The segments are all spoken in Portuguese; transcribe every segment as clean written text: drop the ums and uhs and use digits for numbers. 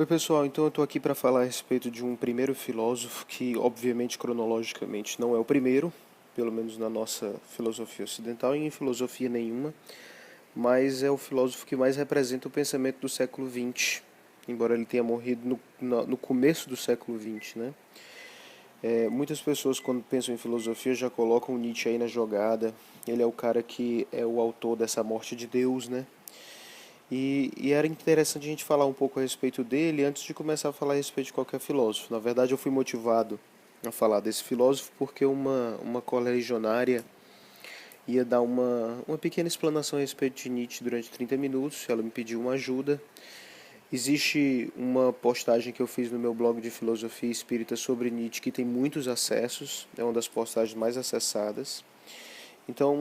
Oi pessoal, então eu estou aqui para falar a respeito de um primeiro filósofo que, obviamente, cronologicamente não é o primeiro, pelo menos na nossa filosofia ocidental e em filosofia nenhuma, mas é o filósofo que mais representa o pensamento do século XX, embora ele tenha morrido no começo do século XX, né? Muitas pessoas, quando pensam em filosofia, já colocam Nietzsche aí na jogada. Ele é o cara que é o autor dessa morte de Deus, né? E era interessante a gente falar um pouco a respeito dele antes de começar a falar a respeito de qualquer filósofo. Na verdade, eu fui motivado a falar desse filósofo porque uma colegionária ia dar uma pequena explanação a respeito de Nietzsche durante 30 minutos. Ela me pediu uma ajuda. Existe uma postagem que eu fiz no meu blog de filosofia espírita sobre Nietzsche que tem muitos acessos, é uma das postagens mais acessadas. Então,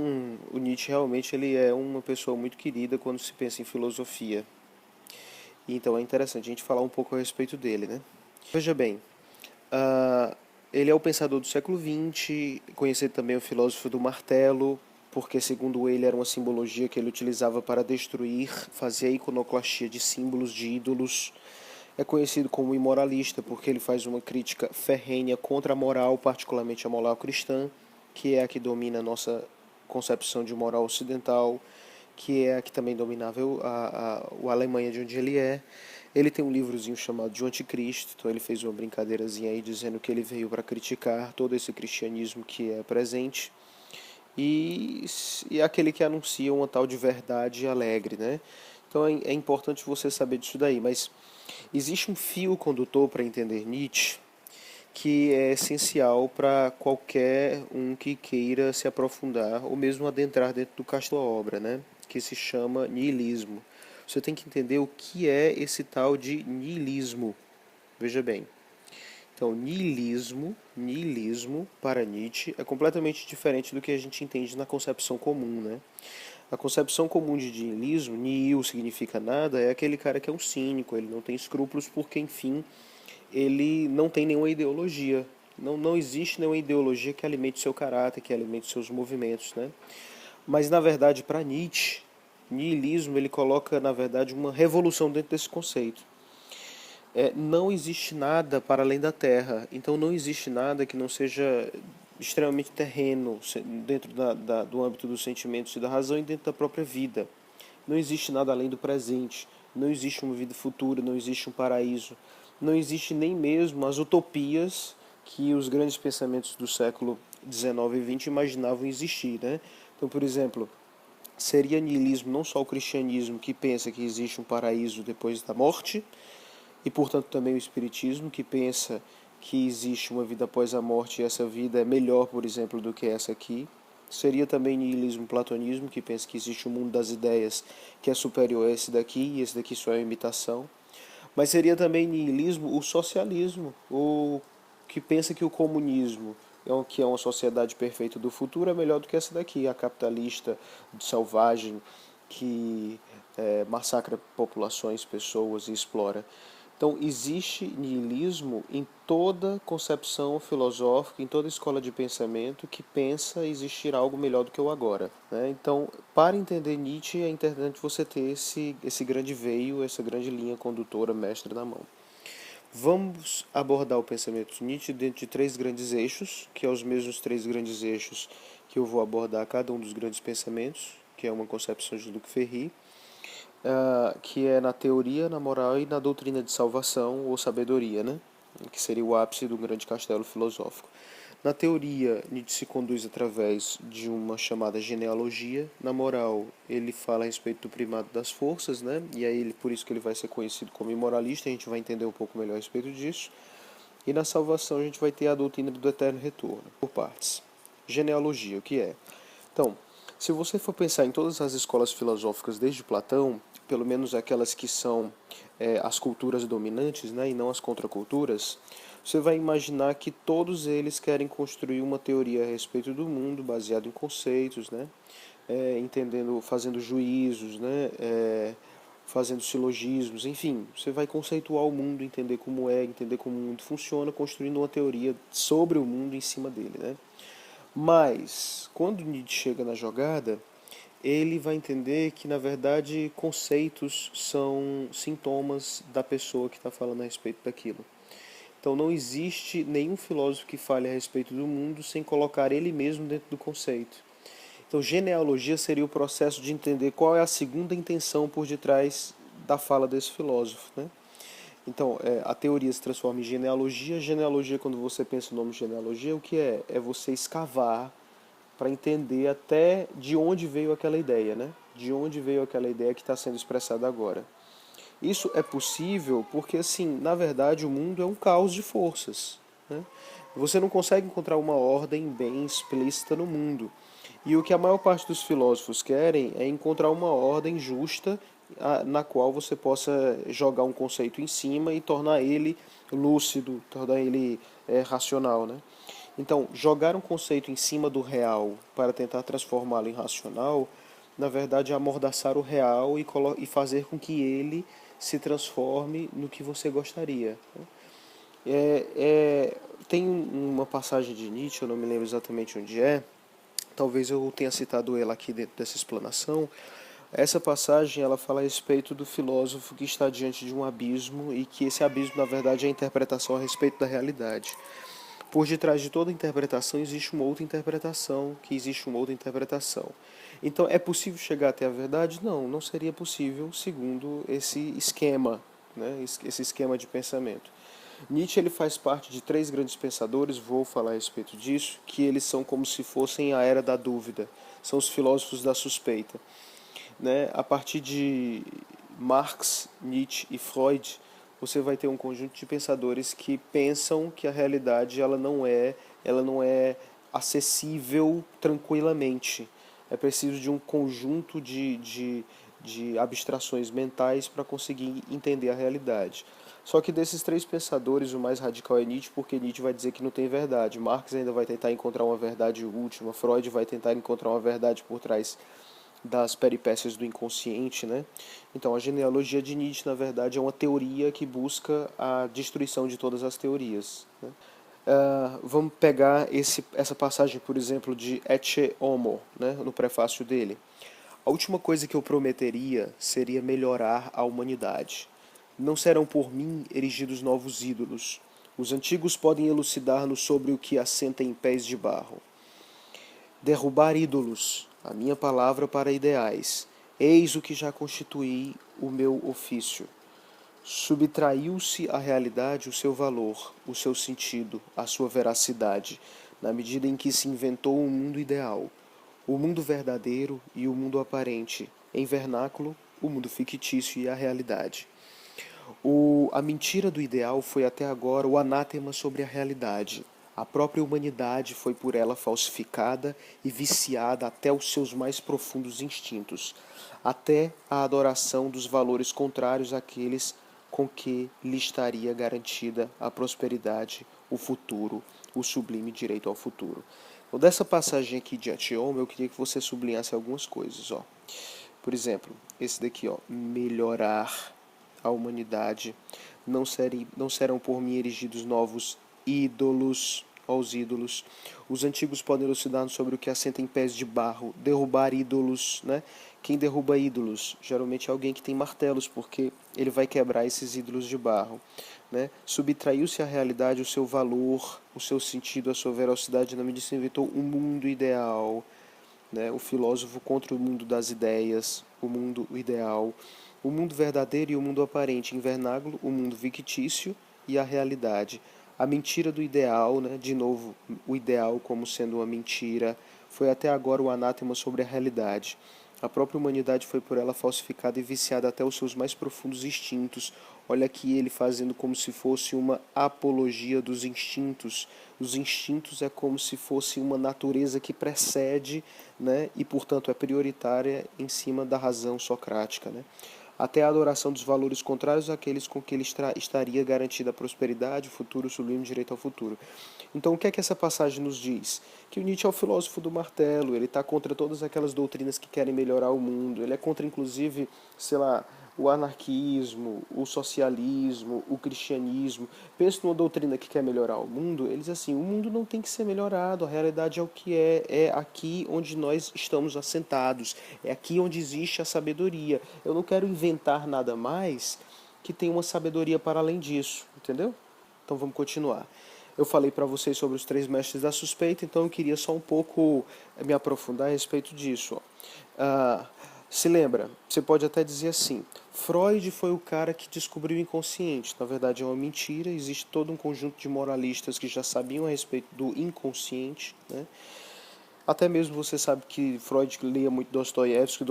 o Nietzsche realmente ele é uma pessoa muito querida quando se pensa em filosofia. Então é interessante a gente falar um pouco a respeito dele, né? Veja bem, uh, ele é o pensador do século XX, conhecido também o filósofo do martelo, porque segundo ele era uma simbologia que ele utilizava para destruir, fazer a iconoclastia de símbolos, de ídolos. É conhecido como imoralista porque ele faz uma crítica ferrenha contra a moral, particularmente a moral cristã, que é a que domina a nossa concepção de moral ocidental, que é a que também dominava a Alemanha de onde ele é. Ele tem um livrozinho chamado de Anticristo, então ele fez uma brincadeirazinha aí dizendo que ele veio para criticar todo esse cristianismo que é presente e aquele que anuncia uma tal de verdade alegre, né? Então é importante você saber disso daí, mas existe um fio condutor para entender Nietzsche que é essencial para qualquer um que queira se aprofundar ou mesmo adentrar dentro do castelo obra, né? Que se chama niilismo. Você tem que entender o que é esse tal de niilismo. Veja bem. Então, niilismo para Nietzsche é completamente diferente do que a gente entende na concepção comum, né? A concepção comum de niilismo, nihil significa nada, é aquele cara que é um cínico, ele não tem escrúpulos porque, enfim, ele não tem nenhuma ideologia. Não existe nenhuma ideologia que alimente seu caráter, que alimente seus movimentos, né? Mas, na verdade, para Nietzsche, niilismo ele coloca, na verdade, uma revolução dentro desse conceito. Não existe nada para além da Terra, então não existe nada que não seja extremamente terreno, dentro do âmbito dos sentimentos e da razão e dentro da própria vida. Não existe nada além do presente, não existe uma vida futura, não existe um paraíso, não existe nem mesmo as utopias que os grandes pensamentos do século XIX e XX imaginavam existir, né? Então, por exemplo, seria niilismo não só o cristianismo que pensa que existe um paraíso depois da morte, e portanto também o espiritismo que pensa que existe uma vida após a morte e essa vida é melhor, por exemplo, do que essa aqui. Seria também niilismo platonismo, que pensa que existe um mundo das ideias que é superior a esse daqui e esse daqui só é uma imitação. Mas seria também niilismo o socialismo, o que pensa que o comunismo, que é uma sociedade perfeita do futuro, é melhor do que essa daqui, a capitalista, selvagem, que massacra populações, pessoas e explora. Então, existe niilismo em toda concepção filosófica, em toda escola de pensamento que pensa existir algo melhor do que o agora, né? Então, para entender Nietzsche, é importante você ter esse grande veio, essa grande linha condutora mestra na mão. Vamos abordar o pensamento de Nietzsche dentro de três grandes eixos, que é os mesmos três grandes eixos que eu vou abordar cada um dos grandes pensamentos, que é uma concepção de Luc Ferry, que é na teoria, na moral e na doutrina de salvação ou sabedoria, né? Que seria o ápice do grande castelo filosófico. Na teoria, Nietzsche se conduz através de uma chamada genealogia. Na moral, ele fala a respeito do primado das forças, né? E aí, por isso que ele vai ser conhecido como imoralista, a gente vai entender um pouco melhor a respeito disso. E na salvação, a gente vai ter a doutrina do eterno retorno, por partes. Genealogia, o que é? Então, se você for pensar em todas as escolas filosóficas desde Platão, pelo menos aquelas que são as culturas dominantes, né, e não as contraculturas, você vai imaginar que todos eles querem construir uma teoria a respeito do mundo baseado em conceitos, né, entendendo, fazendo juízos, né, fazendo silogismos, enfim, você vai conceituar o mundo, entender como é, entender como o mundo funciona, construindo uma teoria sobre o mundo em cima dele, né? Mas, quando Nietzsche chega na jogada, ele vai entender que, na verdade, conceitos são sintomas da pessoa que está falando a respeito daquilo. Então não existe nenhum filósofo que fale a respeito do mundo sem colocar ele mesmo dentro do conceito. Então genealogia seria o processo de entender qual é a segunda intenção por detrás da fala desse filósofo, né? Então, a teoria se transforma em genealogia. Genealogia, quando você pensa no nome genealogia, o que é? É você escavar para entender até de onde veio aquela ideia, né? De onde veio aquela ideia que está sendo expressada agora. Isso é possível porque, assim, na verdade, o mundo é um caos de forças, né? Você não consegue encontrar uma ordem bem explícita no mundo. E o que a maior parte dos filósofos querem é encontrar uma ordem justa na qual você possa jogar um conceito em cima e tornar ele lúcido, tornar ele racional, né? Então, jogar um conceito em cima do real para tentar transformá-lo em racional, na verdade, é amordaçar o real e fazer com que ele se transforme no que você gostaria. Tem uma passagem de Nietzsche, eu não me lembro exatamente onde é, talvez eu tenha citado ela aqui dentro dessa explanação. Essa passagem ela fala a respeito do filósofo que está diante de um abismo e que esse abismo, na verdade, é a interpretação a respeito da realidade. Por detrás de toda interpretação existe uma outra interpretação, que existe uma outra interpretação. Então, é possível chegar até a verdade? Não, não seria possível segundo esse esquema, né? Esse esquema de pensamento. Nietzsche ele faz parte de três grandes pensadores, vou falar a respeito disso, que eles são como se fossem a era da dúvida, são os filósofos da suspeita, né? A partir de Marx, Nietzsche e Freud, você vai ter um conjunto de pensadores que pensam que a realidade ela não é acessível tranquilamente. É preciso de um conjunto de abstrações mentais para conseguir entender a realidade. Só que desses três pensadores, o mais radical é Nietzsche, porque Nietzsche vai dizer que não tem verdade. Marx ainda vai tentar encontrar uma verdade última, Freud vai tentar encontrar uma verdade por trás das peripécias do inconsciente, né? Então, a genealogia de Nietzsche, na verdade, é uma teoria que busca a destruição de todas as teorias, né? Vamos pegar essa passagem, por exemplo, de Ecce Homo, né, no prefácio dele. A última coisa que eu prometeria seria melhorar a humanidade. Não serão por mim erigidos novos ídolos. Os antigos podem elucidar-nos sobre o que assenta em pés de barro. Derrubar ídolos, a minha palavra para ideais. Eis o que já constituí o meu ofício. Subtraiu-se à realidade o seu valor, o seu sentido, a sua veracidade, na medida em que se inventou um mundo ideal, o mundo verdadeiro e o mundo aparente, em vernáculo, o mundo fictício e a realidade. A mentira do ideal foi até agora o anátema sobre a realidade. A própria humanidade foi por ela falsificada e viciada até os seus mais profundos instintos, até a adoração dos valores contrários àqueles com que lhe estaria garantida a prosperidade, o futuro, o sublime direito ao futuro. Então, dessa passagem aqui de Atioma, eu queria que você sublinhasse algumas coisas. Ó. Por exemplo, esse daqui, ó, melhorar a humanidade, não serão por mim erigidos novos ídolos, aos ídolos. Os antigos podem elucidar sobre o que assenta em pés de barro, derrubar ídolos, né? Quem derruba ídolos? Geralmente é alguém que tem martelos, porque ele vai quebrar esses ídolos de barro, né? Subtraiu-se à realidade o seu valor, o seu sentido, a sua veracidade, na medida que se inventou um mundo ideal, né? O filósofo contra o mundo das ideias, o mundo ideal, o mundo verdadeiro e o mundo aparente, em vernáculo, o mundo fictício e a realidade. A mentira do ideal, né? De novo, o ideal como sendo uma mentira, foi até agora o anátema sobre a realidade. A própria humanidade foi por ela falsificada e viciada até os seus mais profundos instintos. Olha aqui ele fazendo como se fosse uma apologia dos instintos. Os instintos é como se fosse uma natureza que precede, né, e portanto é prioritária em cima da razão socrática, né? Até a adoração dos valores contrários àqueles com que ele estaria garantida a prosperidade, o futuro, o sublime direito ao futuro. Então, o que é que essa passagem nos diz? Que o Nietzsche é o filósofo do martelo, ele está contra todas aquelas doutrinas que querem melhorar o mundo, ele é contra, inclusive, sei lá, o anarquismo, o socialismo, o cristianismo, pensa numa doutrina que quer melhorar o mundo, eles assim, o mundo não tem que ser melhorado, a realidade é o que é aqui onde nós estamos assentados, é aqui onde existe a sabedoria. Eu não quero inventar nada mais que tenha uma sabedoria para além disso, entendeu? Então vamos continuar. Eu falei para vocês sobre os três mestres da suspeita, então eu queria só um pouco me aprofundar a respeito disso. Ó. Se lembra, você pode até dizer assim, Freud foi o cara que descobriu o inconsciente. Na verdade é uma mentira, existe todo um conjunto de moralistas que já sabiam a respeito do inconsciente, né? Até mesmo você sabe que Freud lia muito Dostoiévski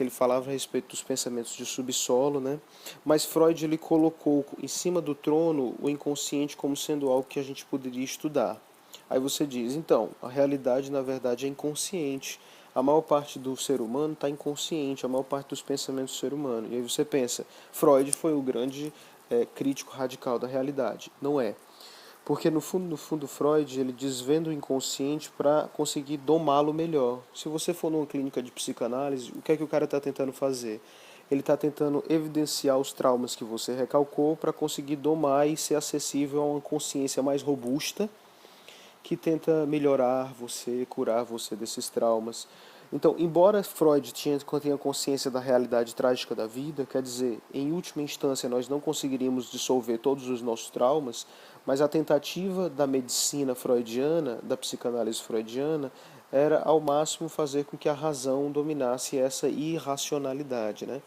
ele falava a respeito dos pensamentos de subsolo, né? Mas Freud ele colocou em cima do trono o inconsciente como sendo algo que a gente poderia estudar. Aí você diz, então, a realidade na verdade é inconsciente. A maior parte do ser humano está inconsciente, a maior parte dos pensamentos do ser humano. E aí você pensa, Freud foi o grande crítico radical da realidade. Não é. Porque no fundo, Freud ele desvenda o inconsciente para conseguir domá-lo melhor. Se você for numa clínica de psicanálise, o que é que o cara está tentando fazer? Ele está tentando evidenciar os traumas que você recalcou para conseguir domar e ser acessível a uma consciência mais robusta que tenta melhorar você, curar você desses traumas. Então, embora Freud tenha consciência da realidade trágica da vida, quer dizer, em última instância nós não conseguiríamos dissolver todos os nossos traumas, mas a tentativa da medicina freudiana, da psicanálise freudiana, era ao máximo fazer com que a razão dominasse essa irracionalidade, né?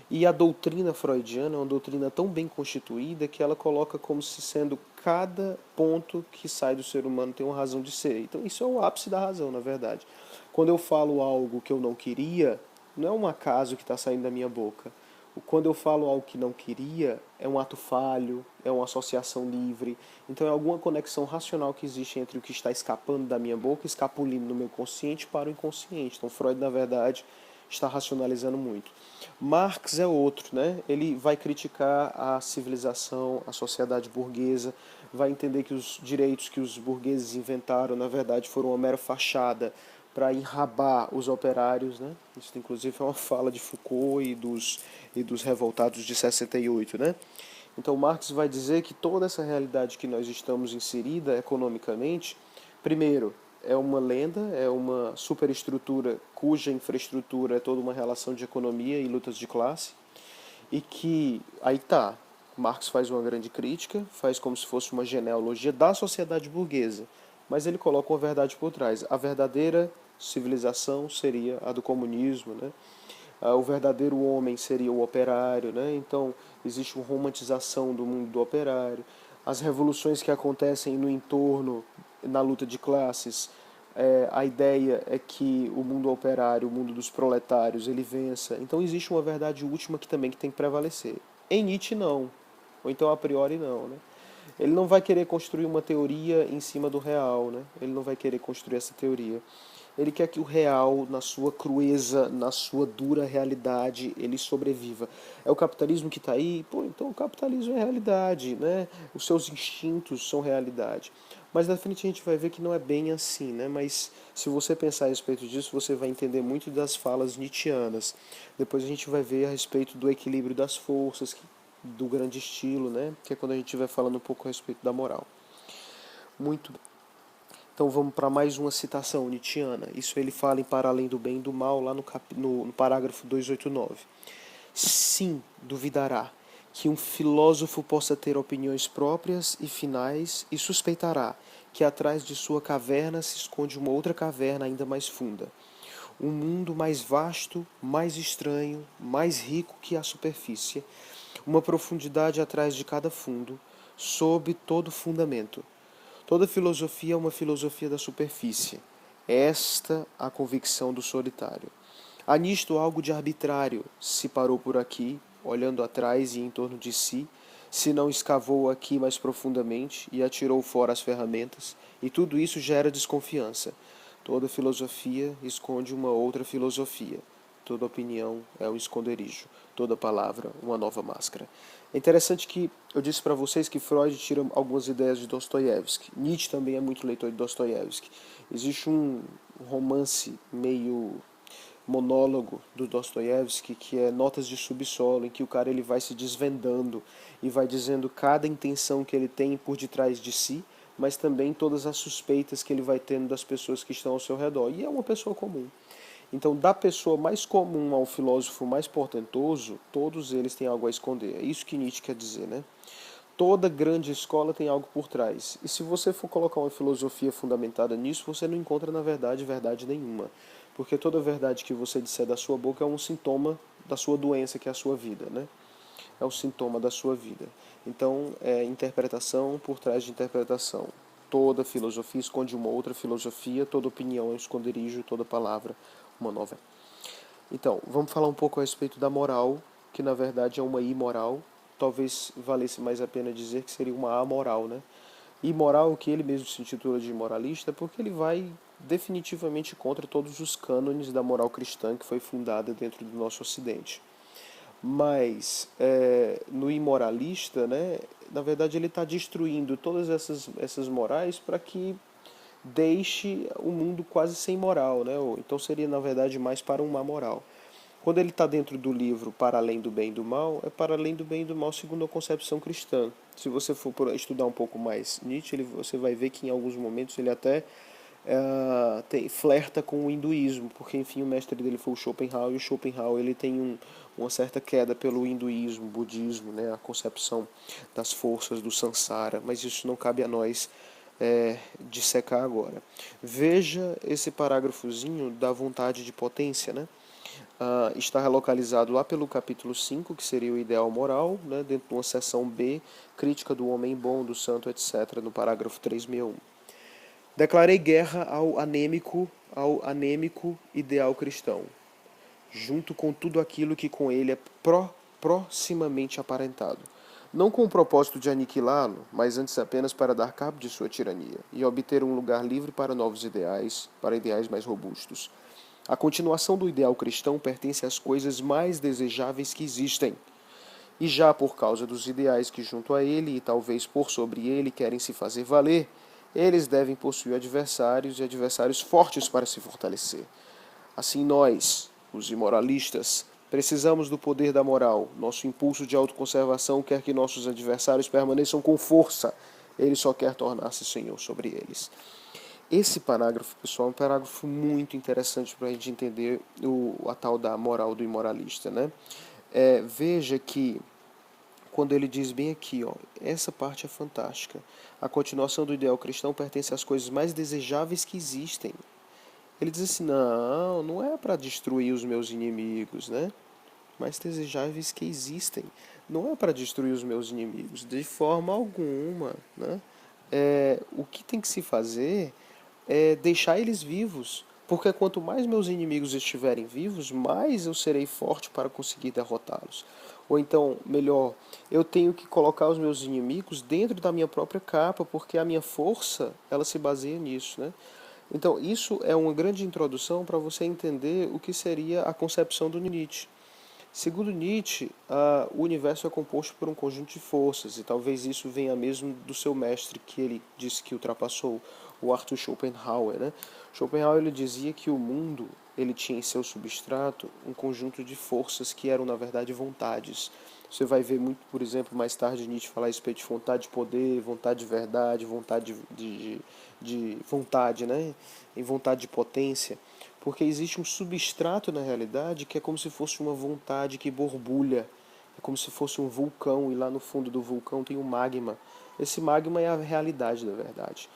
E a doutrina freudiana é uma doutrina tão bem constituída que ela coloca como se sendo cada ponto que sai do ser humano tem uma razão de ser. Então isso é o ápice da razão, na verdade. Quando eu falo algo que eu não queria, não é um acaso que está saindo da minha boca. Quando eu falo algo que não queria, é um ato falho, é uma associação livre. Então é alguma conexão racional que existe entre o que está escapando da minha boca, escapulindo no meu consciente para o inconsciente. Então Freud, na verdade, está racionalizando muito. Marx é outro, né? Ele vai criticar a civilização, a sociedade burguesa, vai entender que os direitos que os burgueses inventaram, na verdade, foram uma mera fachada para enrabar os operários, né? Isso inclusive é uma fala de Foucault e dos revoltados de 68, né? Então Marx vai dizer que toda essa realidade que nós estamos inserida economicamente, primeiro, é uma lenda, é uma superestrutura cuja infraestrutura é toda uma relação de economia e lutas de classe, e que, aí tá, Marx faz uma grande crítica, faz como se fosse uma genealogia da sociedade burguesa, mas ele coloca uma verdade por trás. A verdadeira civilização seria a do comunismo, né? O verdadeiro homem seria o operário, né? Então existe uma romantização do mundo do operário. As revoluções que acontecem no entorno, na luta de classes, a ideia é que o mundo operário, o mundo dos proletários, ele vença. Então existe uma verdade última que também que tem que prevalecer. Em Nietzsche não, ou então a priori não, né? Ele não vai querer construir uma teoria em cima do real, né? Ele não vai querer construir essa teoria. Ele quer que o real, na sua crueza, na sua dura realidade, ele sobreviva. É o capitalismo que está aí? Pô, então o capitalismo é realidade, né? Os seus instintos são realidade. Mas na frente a gente vai ver que não é bem assim, né? Mas se você pensar a respeito disso, você vai entender muito das falas nietzschianas. Depois a gente vai ver a respeito do equilíbrio das forças, do grande estilo, né? Que é quando a gente vai falando um pouco a respeito da moral. Muito bem. Então vamos para mais uma citação nietzschiana. Isso ele fala em Para Além do Bem e do Mal, lá no parágrafo 289. Sim, duvidará que um filósofo possa ter opiniões próprias e finais e suspeitará que atrás de sua caverna se esconde uma outra caverna ainda mais funda. Um mundo mais vasto, mais estranho, mais rico que a superfície, uma profundidade atrás de cada fundo, sob todo fundamento. Toda filosofia é uma filosofia da superfície. Esta a convicção do solitário. Há nisto algo de arbitrário, se parou por aqui, olhando atrás e em torno de si, se não escavou aqui mais profundamente e atirou fora as ferramentas, e tudo isso gera desconfiança. Toda filosofia esconde uma outra filosofia. Toda opinião é um esconderijo. Toda palavra, uma nova máscara. É interessante que eu disse para vocês que Freud tira algumas ideias de Dostoiévski. Nietzsche também é muito leitor de Dostoiévski. Existe um romance meio monólogo do Dostoiévski, que é Notas de Subsolo, em que o cara ele vai se desvendando e vai dizendo cada intenção que ele tem por detrás de si, mas também todas as suspeitas que ele vai tendo das pessoas que estão ao seu redor. E é uma pessoa comum. Então, da pessoa mais comum ao filósofo mais portentoso, todos eles têm algo a esconder. É isso que Nietzsche quer dizer, né? Toda grande escola tem algo por trás. E se você for colocar uma filosofia fundamentada nisso, você não encontra, na verdade, verdade nenhuma. Porque toda verdade que você disser da sua boca é um sintoma da sua doença, que é a sua vida, né? É um sintoma da sua vida. Então, é interpretação por trás de interpretação. Toda filosofia esconde uma outra filosofia, toda opinião é um esconderijo, toda palavra uma nova. Então, vamos falar um pouco a respeito da moral, que na verdade é uma imoral. Talvez valesse mais a pena dizer que seria uma amoral, né? Imoral, que ele mesmo se intitula de moralista, porque ele vai definitivamente contra todos os cânones da moral cristã que foi fundada dentro do nosso Ocidente. Mas no imoralista, né, na verdade ele está destruindo todas essas morais para que deixe o mundo quase sem moral, né? Então seria na verdade mais para uma moral. Quando ele está dentro do livro Para Além do Bem e do Mal, é para além do bem e do mal segundo a concepção cristã. Se você for estudar um pouco mais Nietzsche, você vai ver que em alguns momentos ele até flerta com o hinduísmo, porque enfim o mestre dele foi o Schopenhauer, e o Schopenhauer ele tem uma certa queda pelo hinduísmo, budismo, né, a concepção das forças do samsara, mas isso não cabe a nós dissecar agora. Veja esse parágrafozinho da vontade de potência, né? Está relocalizado lá pelo capítulo 5, que seria o ideal moral, né, dentro de uma seção B, crítica do homem bom, do santo, etc., no parágrafo 361. Declarei guerra ao anêmico ideal cristão, junto com tudo aquilo que com ele é proximamente aparentado. Não com o propósito de aniquilá-lo, mas antes apenas para dar cabo de sua tirania e obter um lugar livre para novos ideais, para ideais mais robustos. A continuação do ideal cristão pertence às coisas mais desejáveis que existem. E já por causa dos ideais que junto a ele, e talvez por sobre ele, querem se fazer valer, eles devem possuir adversários e adversários fortes para se fortalecer. Assim nós, os imoralistas, precisamos do poder da moral. Nosso impulso de autoconservação quer que nossos adversários permaneçam com força. Ele só quer tornar-se senhor sobre eles. Esse parágrafo, pessoal, é um parágrafo muito interessante para a gente entender a tal da moral do imoralista, né? Veja que quando ele diz bem aqui, ó, essa parte é fantástica. A continuação do ideal cristão pertence às coisas mais desejáveis que existem. Ele diz assim, não é para destruir os meus inimigos, né? Mais desejáveis que existem. Não é para destruir os meus inimigos, de forma alguma, né? O que tem que se fazer é deixar eles vivos. Porque quanto mais meus inimigos estiverem vivos, mais eu serei forte para conseguir derrotá-los. Ou então, melhor, eu tenho que colocar os meus inimigos dentro da minha própria capa, porque a minha força, ela se baseia nisso, né? Então, isso é uma grande introdução para você entender o que seria a concepção do Nietzsche. Segundo Nietzsche, o universo é composto por um conjunto de forças, e talvez isso venha mesmo do seu mestre, que ele disse que ultrapassou, o Arthur Schopenhauer, né? Schopenhauer ele dizia que o mundo ele tinha em seu substrato um conjunto de forças que eram, na verdade, vontades. Você vai ver muito, por exemplo, mais tarde Nietzsche falar a respeito de vontade de poder, vontade de verdade, vontade de vontade, né? E vontade de potência. Porque existe um substrato na realidade que é como se fosse uma vontade que borbulha. É como se fosse um vulcão e lá no fundo do vulcão tem um magma. Esse magma é a realidade da verdade.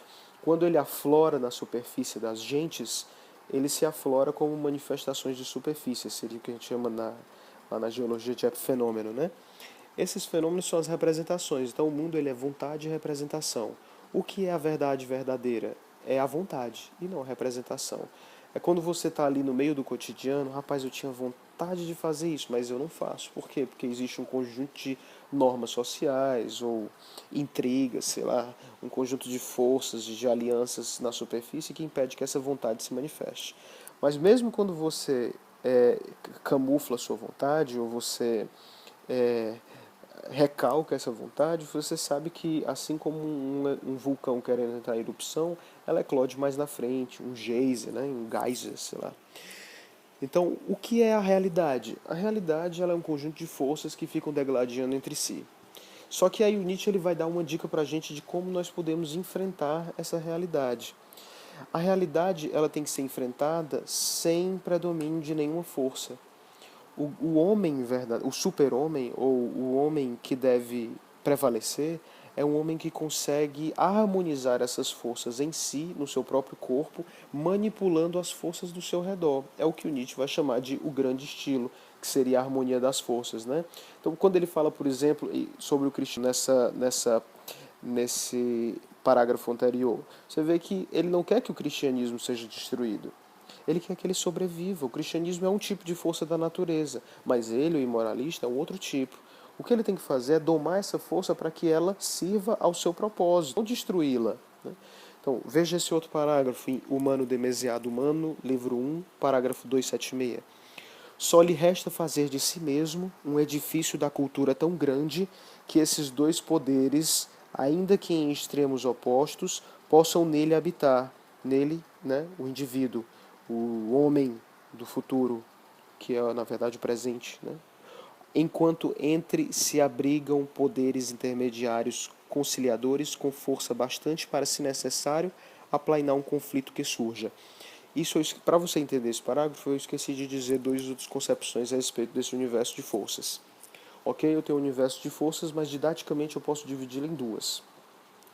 Quando ele aflora na superfície das gentes, ele se aflora como manifestações de superfície. Seria o que a gente chama lá na geologia de epifenômeno, né? Esses fenômenos são as representações. Então o mundo ele é vontade e representação. O que é a verdade verdadeira? É a vontade e não a representação. É quando você está ali no meio do cotidiano, rapaz, eu tinha vontade de fazer isso, mas eu não faço. Por quê? Porque existe um conjunto de normas sociais ou intrigas, sei lá, um conjunto de forças, de alianças na superfície que impede que essa vontade se manifeste. Mas mesmo quando você camufla a sua vontade ou você é, recalca essa vontade, você sabe que, assim como um vulcão querendo entrar em erupção, ela eclode mais na frente, um geyser, né, um geyser, sei lá. Então, o que é a realidade? A realidade ela é um conjunto de forças que ficam degladiando entre si. Só que aí o Nietzsche ele vai dar uma dica para a gente de como nós podemos enfrentar essa realidade. A realidade ela tem que ser enfrentada sem predomínio de nenhuma força. O homem verdade, o super-homem ou o homem que deve prevalecer é um homem que consegue harmonizar essas forças em si, no seu próprio corpo, manipulando as forças do seu redor. É o que o Nietzsche vai chamar de o grande estilo, que seria a harmonia das forças, né? Então, quando ele fala, por exemplo, sobre o cristianismo nesse parágrafo anterior, você vê que ele não quer que o cristianismo seja destruído. Ele quer que ele sobreviva. O cristianismo é um tipo de força da natureza, mas ele, o imoralista, é um outro tipo. O que ele tem que fazer é domar essa força para que ela sirva ao seu propósito, não destruí-la. Né? Então, veja esse outro parágrafo em Humano Demasiado Humano, livro 1, parágrafo 276. Só lhe resta fazer de si mesmo um edifício da cultura tão grande que esses dois poderes, ainda que em extremos opostos, possam nele habitar. Nele, né, o indivíduo, o homem do futuro, que é na verdade o presente, né? Enquanto entre se abrigam poderes intermediários conciliadores com força bastante para, se necessário, aplainar um conflito que surja. Isso, para você entender esse parágrafo, eu esqueci de dizer duas outras concepções a respeito desse universo de forças. Ok, eu tenho um universo de forças, mas didaticamente eu posso dividi-lo em duas.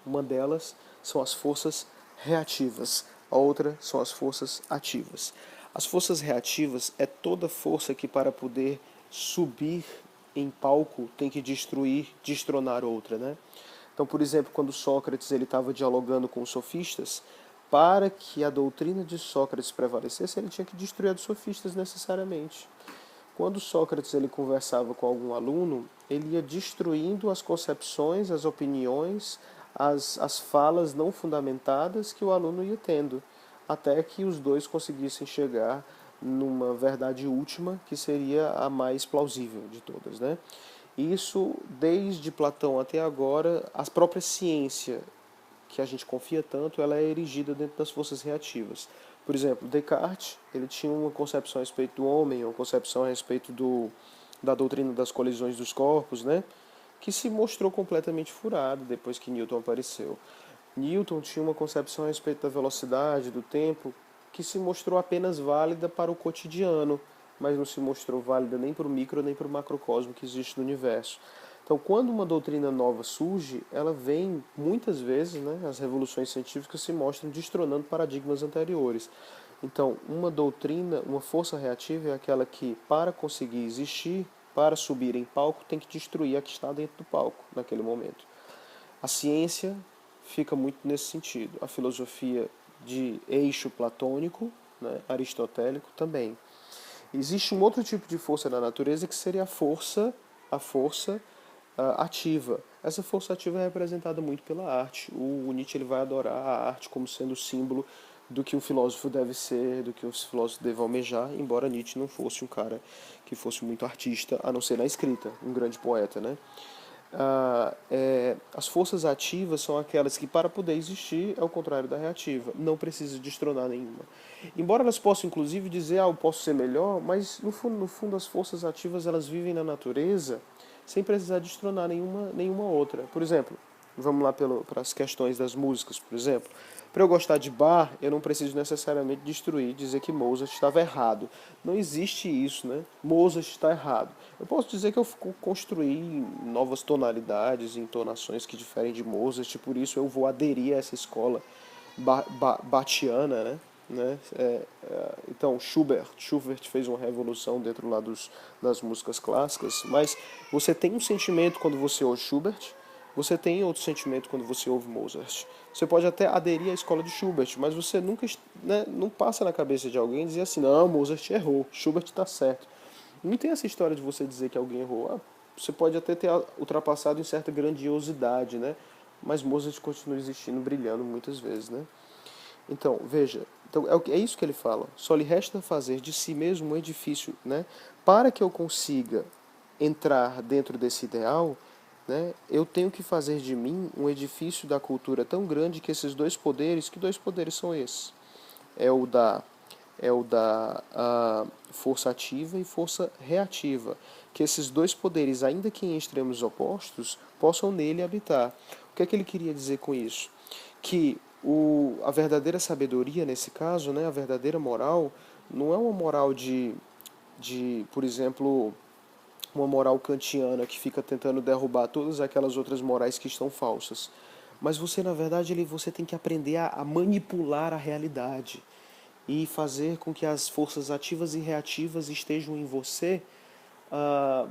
Uma delas são as forças reativas, a outra são as forças ativas. As forças reativas é toda força que, para poder subir em palco, tem que destruir, destronar outra, né? Então, por exemplo, quando Sócrates ele estava dialogando com os sofistas, para que a doutrina de Sócrates prevalecesse, ele tinha que destruir os sofistas necessariamente. Quando Sócrates ele conversava com algum aluno, ele ia destruindo as concepções, as opiniões, as falas não fundamentadas que o aluno ia tendo, até que os dois conseguissem chegar numa verdade última, que seria a mais plausível de todas, né? Isso, desde Platão até agora, a própria ciência que a gente confia tanto, ela é erigida dentro das forças reativas. Por exemplo, Descartes, ele tinha uma concepção a respeito do homem, uma concepção a respeito da doutrina das colisões dos corpos, né? Que se mostrou completamente furada depois que Newton apareceu. Newton tinha uma concepção a respeito da velocidade, do tempo, que se mostrou apenas válida para o cotidiano, mas não se mostrou válida nem para o micro nem para o macrocosmo que existe no universo. Então, quando uma doutrina nova surge, ela vem, muitas vezes, né, as revoluções científicas se mostram destronando paradigmas anteriores. Então, uma doutrina, uma força reativa é aquela que, para conseguir existir, para subir em palco, tem que destruir a que está dentro do palco, naquele momento. A ciência fica muito nesse sentido. A filosofia de eixo platônico, né, aristotélico também. Existe um outro tipo de força na natureza que seria a força ativa. Essa força ativa é representada muito pela arte. O Nietzsche ele vai adorar a arte como sendo o símbolo do que um filósofo deve ser, do que o filósofo deve almejar, embora Nietzsche não fosse um cara que fosse muito artista, a não ser na escrita, um grande poeta, né? As forças ativas são aquelas que, para poder existir, é o contrário da reativa. Não precisa destronar nenhuma. Embora elas possam, inclusive, dizer, eu posso ser melhor, mas, no fundo, as forças ativas, elas vivem na natureza sem precisar destronar nenhuma outra. Por exemplo, vamos lá para as questões das músicas, por exemplo. Para eu gostar de Bach, eu não preciso necessariamente destruir, dizer que Mozart estava errado. Não existe isso, né? Mozart está errado. Eu posso dizer que eu construí novas tonalidades, entonações que diferem de Mozart, e por isso eu vou aderir a essa escola bachiana, né? Então, Schubert fez uma revolução dentro lá das músicas clássicas, mas você tem um sentimento quando você ouve Schubert, você tem outro sentimento quando você ouve Mozart. Você pode até aderir à escola de Schubert, mas você nunca, né, não passa na cabeça de alguém dizer assim, não, Mozart errou, Schubert está certo. Não tem essa história de você dizer que alguém errou. Você pode até ter ultrapassado em certa grandiosidade, né? Mas Mozart continua existindo, brilhando muitas vezes, né? Então, veja, então é isso que ele fala. Só lhe resta fazer de si mesmo um edifício, né? Para que eu consiga entrar dentro desse ideal, né? Eu tenho que fazer de mim um edifício da cultura tão grande que esses dois poderes, que dois poderes são esses? É o da é o da força ativa e força reativa, que esses dois poderes, ainda que em extremos opostos, possam nele habitar. O que é que ele queria dizer com isso? Que a verdadeira sabedoria, nesse caso, né, a verdadeira moral, não é uma moral por exemplo, uma moral kantiana que fica tentando derrubar todas aquelas outras morais que estão falsas. Mas você, na verdade, você tem que aprender a manipular a realidade e fazer com que as forças ativas e reativas estejam em você ah,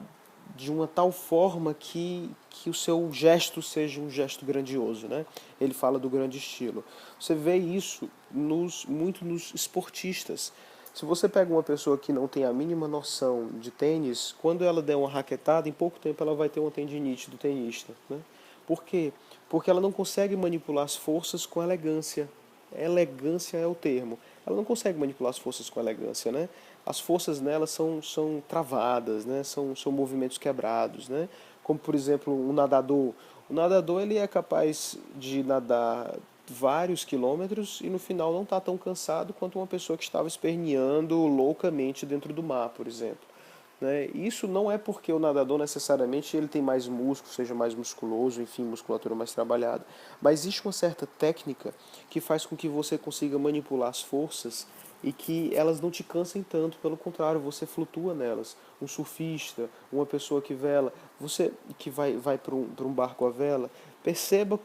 de uma tal forma que o seu gesto seja um gesto grandioso, né? Ele fala do grande estilo. Você vê isso muito nos esportistas. Se você pega uma pessoa que não tem a mínima noção de tênis, quando ela der uma raquetada, em pouco tempo ela vai ter uma tendinite do tenista, né? Por quê? Porque ela não consegue manipular as forças com elegância. Elegância é o termo. Ela não consegue manipular as forças com elegância, né? As forças nela são travadas, né? São movimentos quebrados, né? Como, por exemplo, um nadador. O nadador ele é capaz de nadar vários quilômetros e no final não está tão cansado quanto uma pessoa que estava esperneando loucamente dentro do mar, por exemplo. Né? Isso não é porque o nadador necessariamente ele tem mais músculo, seja mais musculoso, enfim, musculatura mais trabalhada. Mas existe uma certa técnica que faz com que você consiga manipular as forças e que elas não te cansem tanto, pelo contrário, você flutua nelas. Um surfista, uma pessoa que vela, você que vai para um barco à vela, perceba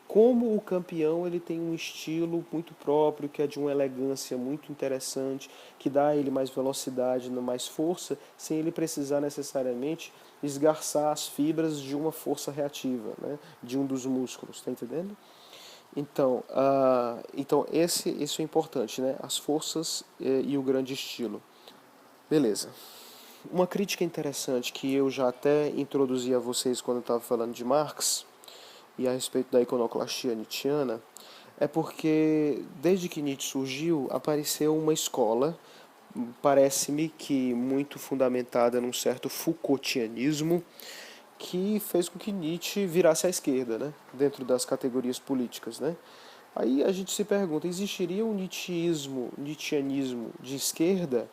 como o campeão ele tem um estilo muito próprio, que é de uma elegância muito interessante, que dá a ele mais velocidade, mais força, sem ele precisar necessariamente esgarçar as fibras de uma força reativa, né? De um dos músculos, tá entendendo? Então esse é importante, né? As forças e o grande estilo. Beleza. Uma crítica interessante que eu já até introduzi a vocês quando eu estava falando de Marx, e a respeito da iconoclastia nietzschiana, é porque desde que Nietzsche surgiu, apareceu uma escola, parece-me que muito fundamentada num certo Foucaultianismo, que fez com que Nietzsche virasse à esquerda, né? Dentro das categorias políticas, né? Aí a gente se pergunta, existiria um nietzschianismo de esquerda?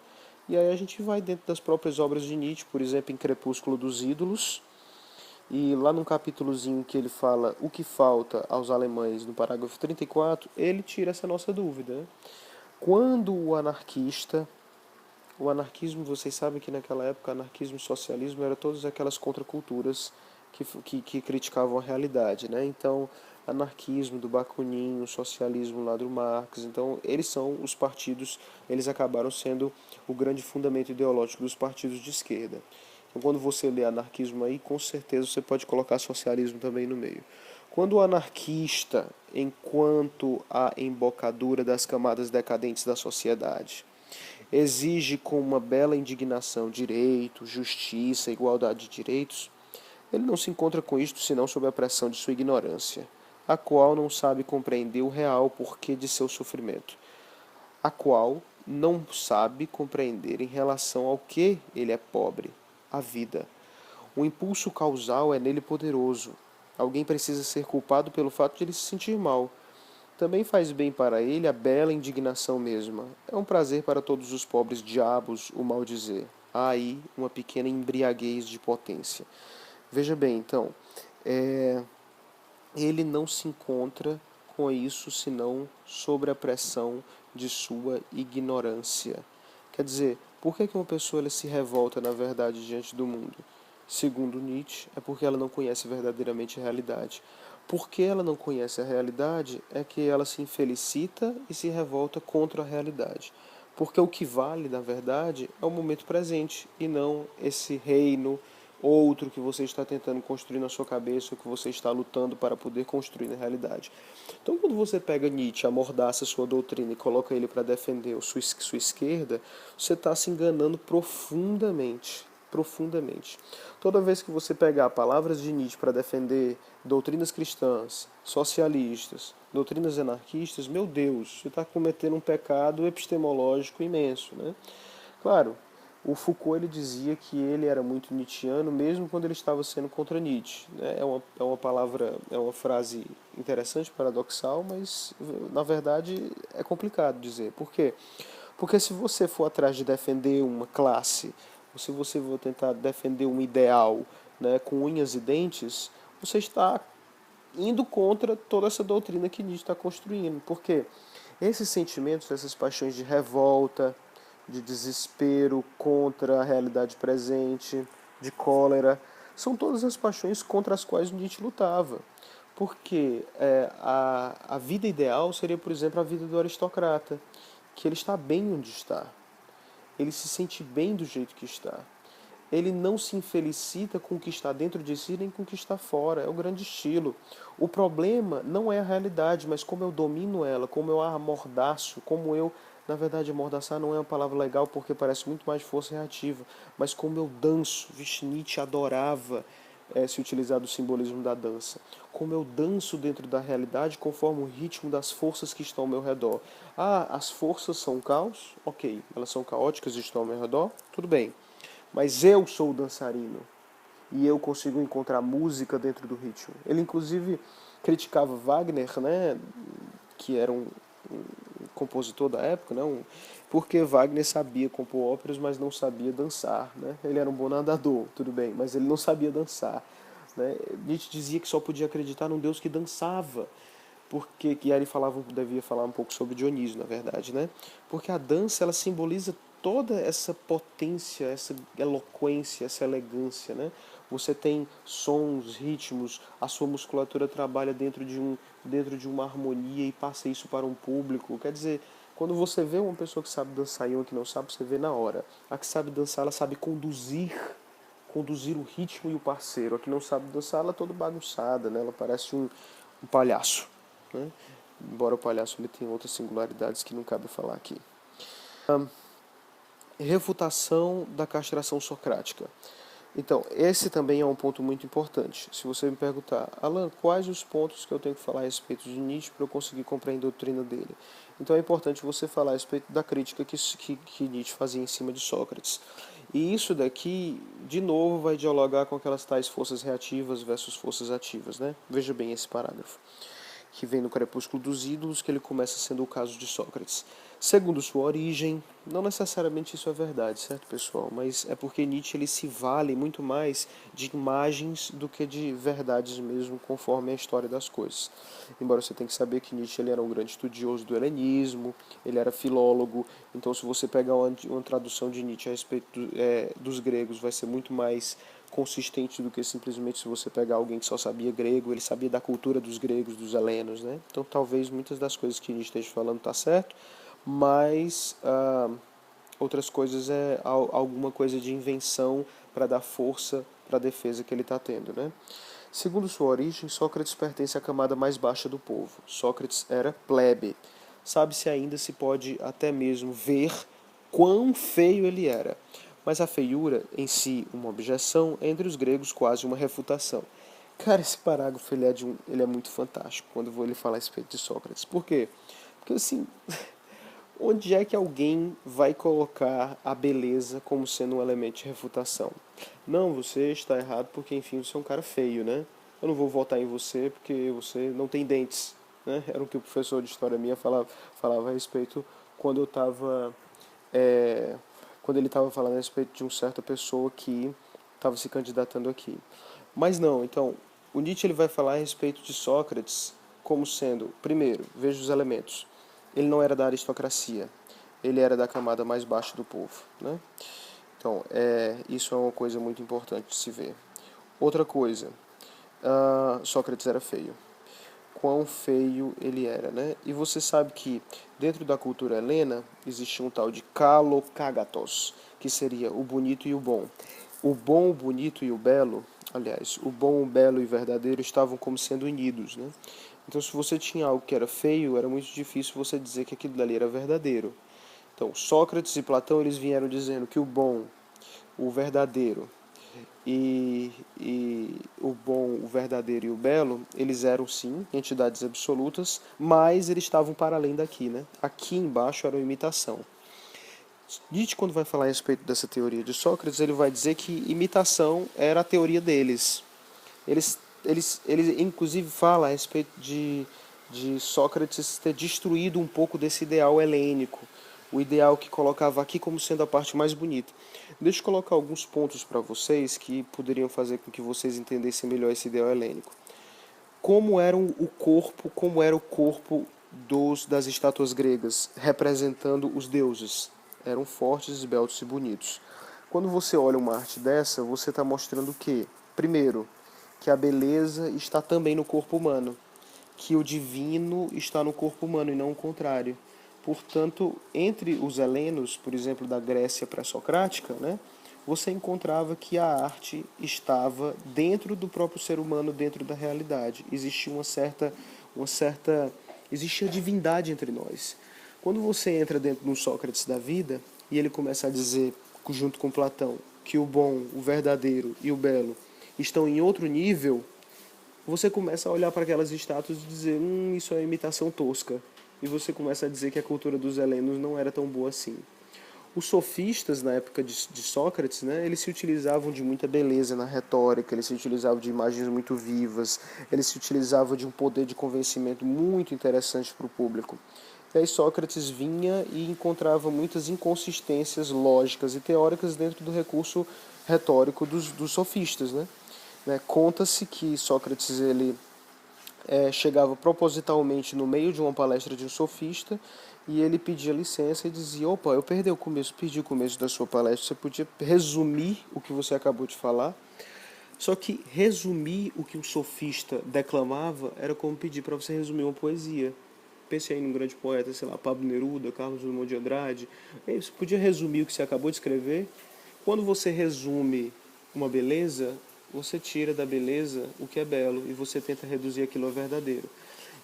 E aí a gente vai dentro das próprias obras de Nietzsche, por exemplo, em Crepúsculo dos Ídolos, e lá num capítulozinho que ele fala o que falta aos alemães, no parágrafo 34, ele tira essa nossa dúvida. Né? Quando o anarquismo, vocês sabem que naquela época anarquismo e socialismo eram todas aquelas contraculturas que criticavam a realidade. Né? Então, anarquismo do Bakunin, o socialismo lá do Marx, então eles são os partidos, eles acabaram sendo o grande fundamento ideológico dos partidos de esquerda. Então, quando você lê anarquismo aí, com certeza você pode colocar socialismo também no meio. Quando o anarquista, enquanto a embocadura das camadas decadentes da sociedade, exige com uma bela indignação direito, justiça, igualdade de direitos, ele não se encontra com isto senão sob a pressão de sua ignorância, a qual não sabe compreender o real porquê de seu sofrimento, a qual não sabe compreender em relação ao que ele é pobre, a vida. O impulso causal é nele poderoso. Alguém precisa ser culpado pelo fato de ele se sentir mal. Também faz bem para ele a bela indignação mesma. É um prazer para todos os pobres diabos o maldizer. Há aí uma pequena embriaguez de potência. Veja bem, então, ele não se encontra com isso senão sobre a pressão de sua ignorância. Quer dizer, por que uma pessoa ela se revolta na verdade diante do mundo? Segundo Nietzsche, é porque ela não conhece verdadeiramente a realidade. Porque ela não conhece a realidade é que ela se infelicita e se revolta contra a realidade. Porque o que vale, na verdade, é o momento presente e não esse reino outro que você está tentando construir na sua cabeça, ou que você está lutando para poder construir na realidade. Então, quando você pega Nietzsche, amordaça sua doutrina e coloca ele para defender sua esquerda, você está se enganando profundamente. Profundamente. Toda vez que você pegar palavras de Nietzsche para defender doutrinas cristãs, socialistas, doutrinas anarquistas, meu Deus, você está cometendo um pecado epistemológico imenso. Né? Claro, o Foucault ele dizia que ele era muito nietzschiano mesmo quando ele estava sendo contra Nietzsche. Né? É uma palavra, é uma frase interessante, paradoxal, mas na verdade é complicado dizer. Por quê? Porque se você for atrás de defender uma classe, ou se você for tentar defender um ideal, né, com unhas e dentes, você está indo contra toda essa doutrina que Nietzsche está construindo. Porque esses sentimentos, essas paixões de revolta, de desespero contra a realidade presente, de cólera, são todas as paixões contra as quais Nietzsche lutava. Porque a vida ideal seria, por exemplo, a vida do aristocrata, que ele está bem onde está, ele se sente bem do jeito que está. Ele não se infelicita com o que está dentro de si nem com o que está fora. É o grande estilo. O problema não é a realidade, mas como eu domino ela, como eu a amordaço, como eu... Na verdade, amordaçar não é uma palavra legal porque parece muito mais força reativa, mas como eu danço. Nietzsche adorava se utilizar do simbolismo da dança. Como eu danço dentro da realidade conforme o ritmo das forças que estão ao meu redor. Ah, as forças são caos? Ok, elas são caóticas e estão ao meu redor? Tudo bem. Mas eu sou o dançarino e eu consigo encontrar música dentro do ritmo. Ele inclusive criticava Wagner, né, que era um compositor da época, né, porque Wagner sabia compor óperas, mas não sabia dançar, né? Ele era um bom nadador, tudo bem, mas ele não sabia dançar, né? Nietzsche dizia que só podia acreditar num Deus que dançava. Porque, e aí ele devia falar um pouco sobre Dionísio, na verdade, né? Porque a dança, ela simboliza toda essa potência, essa eloquência, essa elegância, né? Você tem sons, ritmos, a sua musculatura trabalha dentro de uma harmonia e passa isso para um público. Quer dizer, quando você vê uma pessoa que sabe dançar e uma que não sabe, você vê na hora. A que sabe dançar, ela sabe conduzir o ritmo e o parceiro. A que não sabe dançar, ela é toda bagunçada, né? Ela parece um palhaço, né? Embora o palhaço ele tenha outras singularidades que não cabe falar aqui. Refutação da castração socrática. Então, esse também é um ponto muito importante. Se você me perguntar, Alan, quais os pontos que eu tenho que falar a respeito de Nietzsche para eu conseguir compreender a doutrina dele? Então é importante você falar a respeito da crítica que Nietzsche fazia em cima de Sócrates. E isso daqui, de novo, vai dialogar com aquelas tais forças reativas versus forças ativas, né? Veja bem esse parágrafo, que vem no Crepúsculo dos Ídolos, que ele começa sendo o caso de Sócrates. Segundo sua origem, não necessariamente isso é verdade, certo, pessoal? Mas é porque Nietzsche ele se vale muito mais de imagens do que de verdades mesmo, conforme a história das coisas. Embora você tenha que saber que Nietzsche ele era um grande estudioso do helenismo, ele era filólogo, então se você pegar uma tradução de Nietzsche a respeito dos gregos, vai ser muito mais consistente do que simplesmente se você pegar alguém que só sabia grego, ele sabia da cultura dos gregos, dos helenos, né? Então talvez muitas das coisas que Nietzsche esteja falando tá certo, mas outras coisas é alguma coisa de invenção para dar força para a defesa que ele está tendo, né? Segundo sua origem, Sócrates pertence à camada mais baixa do povo. Sócrates era plebe. Sabe-se ainda se pode até mesmo ver quão feio ele era. Mas a feiura, em si, uma objeção, é entre os gregos quase uma refutação. Cara, esse parágrafo ele é muito fantástico quando eu vou lhe falar a respeito de Sócrates. Por quê? Porque assim, onde é que alguém vai colocar a beleza como sendo um elemento de refutação? Não, você está errado porque, enfim, você é um cara feio, né? Eu não vou votar em você porque você não tem dentes, né? Era o que o professor de história minha falava a respeito quando eu estava... quando ele estava falando a respeito de uma certa pessoa que estava se candidatando aqui. Mas não, então, o Nietzsche ele vai falar a respeito de Sócrates como sendo, primeiro, veja os elementos. Ele não era da aristocracia, ele era da camada mais baixa do povo, né? Então, isso é uma coisa muito importante de se ver. Outra coisa, Sócrates era feio. Quão feio ele era, né? E você sabe que dentro da cultura helena existia um tal de kalokagatos, que seria o bonito e o bom. O bom, o bonito e o belo, aliás, o bom, o belo e o verdadeiro estavam como sendo unidos, né? Então, se você tinha algo que era feio, era muito difícil você dizer que aquilo dali era verdadeiro. Então, Sócrates e Platão eles vieram dizendo que o bom, o verdadeiro e o bom, o verdadeiro e o belo, eles eram sim entidades absolutas, mas eles estavam para além daqui, né? Aqui embaixo era uma imitação. Nietzsche, quando vai falar a respeito dessa teoria de Sócrates, ele vai dizer que imitação era a teoria deles. Ele inclusive fala a respeito de Sócrates ter destruído um pouco desse ideal helênico, o ideal que colocava aqui como sendo a parte mais bonita. Deixa eu colocar alguns pontos para vocês que poderiam fazer com que vocês entendessem melhor esse ideal helênico. Como era o corpo das estátuas gregas, representando os deuses. Eram fortes, esbeltos e bonitos. Quando você olha uma arte dessa, você está mostrando o quê? Primeiro, que a beleza está também no corpo humano, que o divino está no corpo humano e não o contrário. Portanto, entre os helenos, por exemplo, da Grécia pré-socrática, né, você encontrava que a arte estava dentro do próprio ser humano, dentro da realidade. Existia existia divindade entre nós. Quando você entra dentro de um Sócrates da vida e ele começa a dizer, junto com Platão, que o bom, o verdadeiro e o belo estão em outro nível, você começa a olhar para aquelas estátuas e dizer, isso é imitação tosca. E você começa a dizer que a cultura dos helenos não era tão boa assim. Os sofistas, na época de Sócrates, né, eles se utilizavam de muita beleza na retórica, eles se utilizavam de imagens muito vivas, eles se utilizavam de um poder de convencimento muito interessante para o público. E aí Sócrates vinha e encontrava muitas inconsistências lógicas e teóricas dentro do recurso retórico dos sofistas, né? Conta-se que Sócrates chegava propositalmente no meio de uma palestra de um sofista e ele pedia licença e dizia, opa, eu perdi o começo da sua palestra, você podia resumir o que você acabou de falar? Só que resumir o que um sofista declamava era como pedir para você resumir uma poesia. Pense aí num grande poeta, sei lá, Pablo Neruda, Carlos Drummond de Andrade. Você podia resumir o que você acabou de escrever? Quando você resume uma beleza, você tira da beleza o que é belo e você tenta reduzir aquilo ao verdadeiro.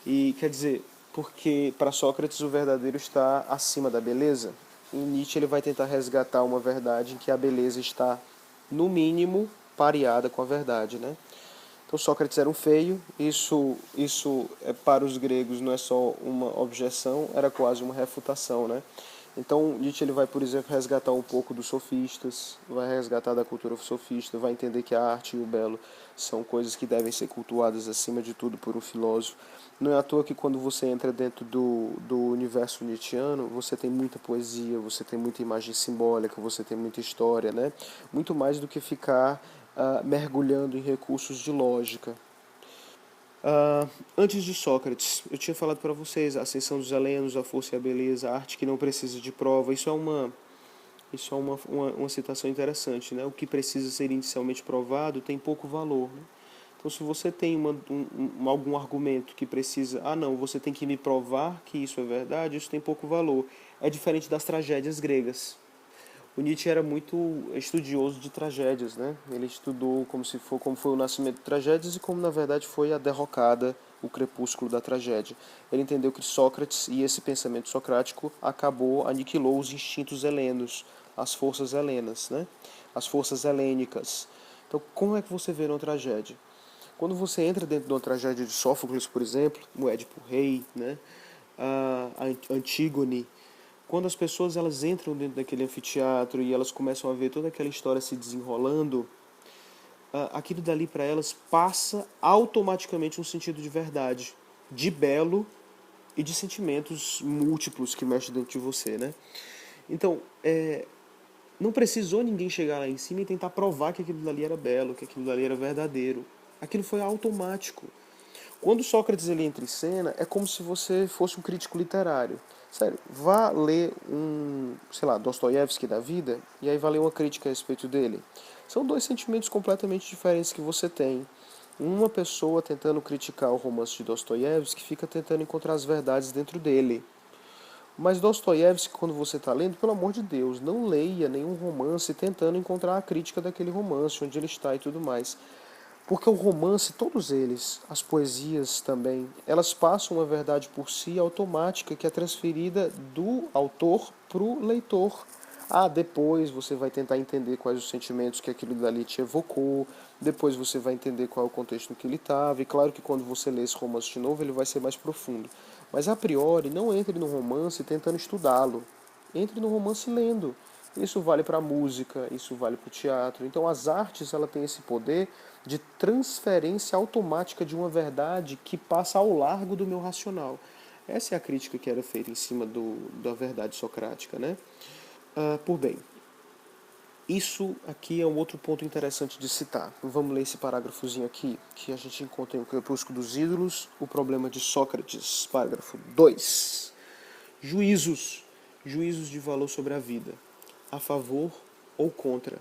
E quer dizer, porque para Sócrates o verdadeiro está acima da beleza, em Nietzsche ele vai tentar resgatar uma verdade em que a beleza está, no mínimo, pareada com a verdade, né? Então Sócrates era um feio, isso para os gregos não é só uma objeção, era quase uma refutação, né? Então Nietzsche ele vai, por exemplo, resgatar um pouco dos sofistas, vai resgatar da cultura sofista, vai entender que a arte e o belo são coisas que devem ser cultuadas acima de tudo por um filósofo. Não é à toa que quando você entra dentro do universo nietzschiano, você tem muita poesia, você tem muita imagem simbólica, você tem muita história, né? Muito mais do que ficar mergulhando em recursos de lógica. Antes de Sócrates, eu tinha falado para vocês a ascensão dos helenos, a força e a beleza, a arte que não precisa de prova. Isso é uma citação interessante, né? O que precisa ser inicialmente provado tem pouco valor, né? Então, se você tem algum argumento que precisa, não, você tem que me provar que isso é verdade, isso tem pouco valor. É diferente das tragédias gregas. O Nietzsche era muito estudioso de tragédias, né? Ele estudou como foi o nascimento de tragédias e como na verdade foi a derrocada, o crepúsculo da tragédia. Ele entendeu que Sócrates e esse pensamento socrático aniquilou os instintos helenos, as forças helenas, né? As forças helênicas. Então, como é que você vê uma tragédia? Quando você entra dentro de uma tragédia de Sófocles, por exemplo, o Édipo Rei, né? A Antígone, quando as pessoas elas entram dentro daquele anfiteatro e elas começam a ver toda aquela história se desenrolando, aquilo dali para elas passa automaticamente um sentido de verdade, de belo e de sentimentos múltiplos que mexem dentro de você, né? Então, não precisou ninguém chegar lá em cima e tentar provar que aquilo dali era belo, que aquilo dali era verdadeiro. Aquilo foi automático. Quando Sócrates ele entra em cena, é como se você fosse um crítico literário. Sério, vá ler sei lá, Dostoiévski da vida, e aí vá ler uma crítica a respeito dele. São dois sentimentos completamente diferentes que você tem. Uma pessoa tentando criticar o romance de Dostoiévski fica tentando encontrar as verdades dentro dele. Mas Dostoiévski, quando você está lendo, pelo amor de Deus, não leia nenhum romance tentando encontrar a crítica daquele romance, onde ele está e tudo mais. Porque o romance, todos eles, as poesias também, elas passam uma verdade por si automática que é transferida do autor para o leitor. Depois você vai tentar entender quais os sentimentos que aquilo dali te evocou, depois você vai entender qual é o contexto em que ele estava, e claro que quando você lê esse romance de novo ele vai ser mais profundo. Mas a priori, não entre no romance tentando estudá-lo, entre no romance lendo. Isso vale para a música, isso vale para o teatro. Então as artes ela tem esse poder de transferência automática de uma verdade que passa ao largo do meu racional. Essa é a crítica que era feita em cima da verdade socrática, né? Por bem, isso aqui é um outro ponto interessante de citar. Vamos ler esse parágrafozinho aqui, que a gente encontra em O Crepúsculo dos Ídolos, o problema de Sócrates, parágrafo 2. Juízos. Juízos de valor sobre a vida, a favor ou contra,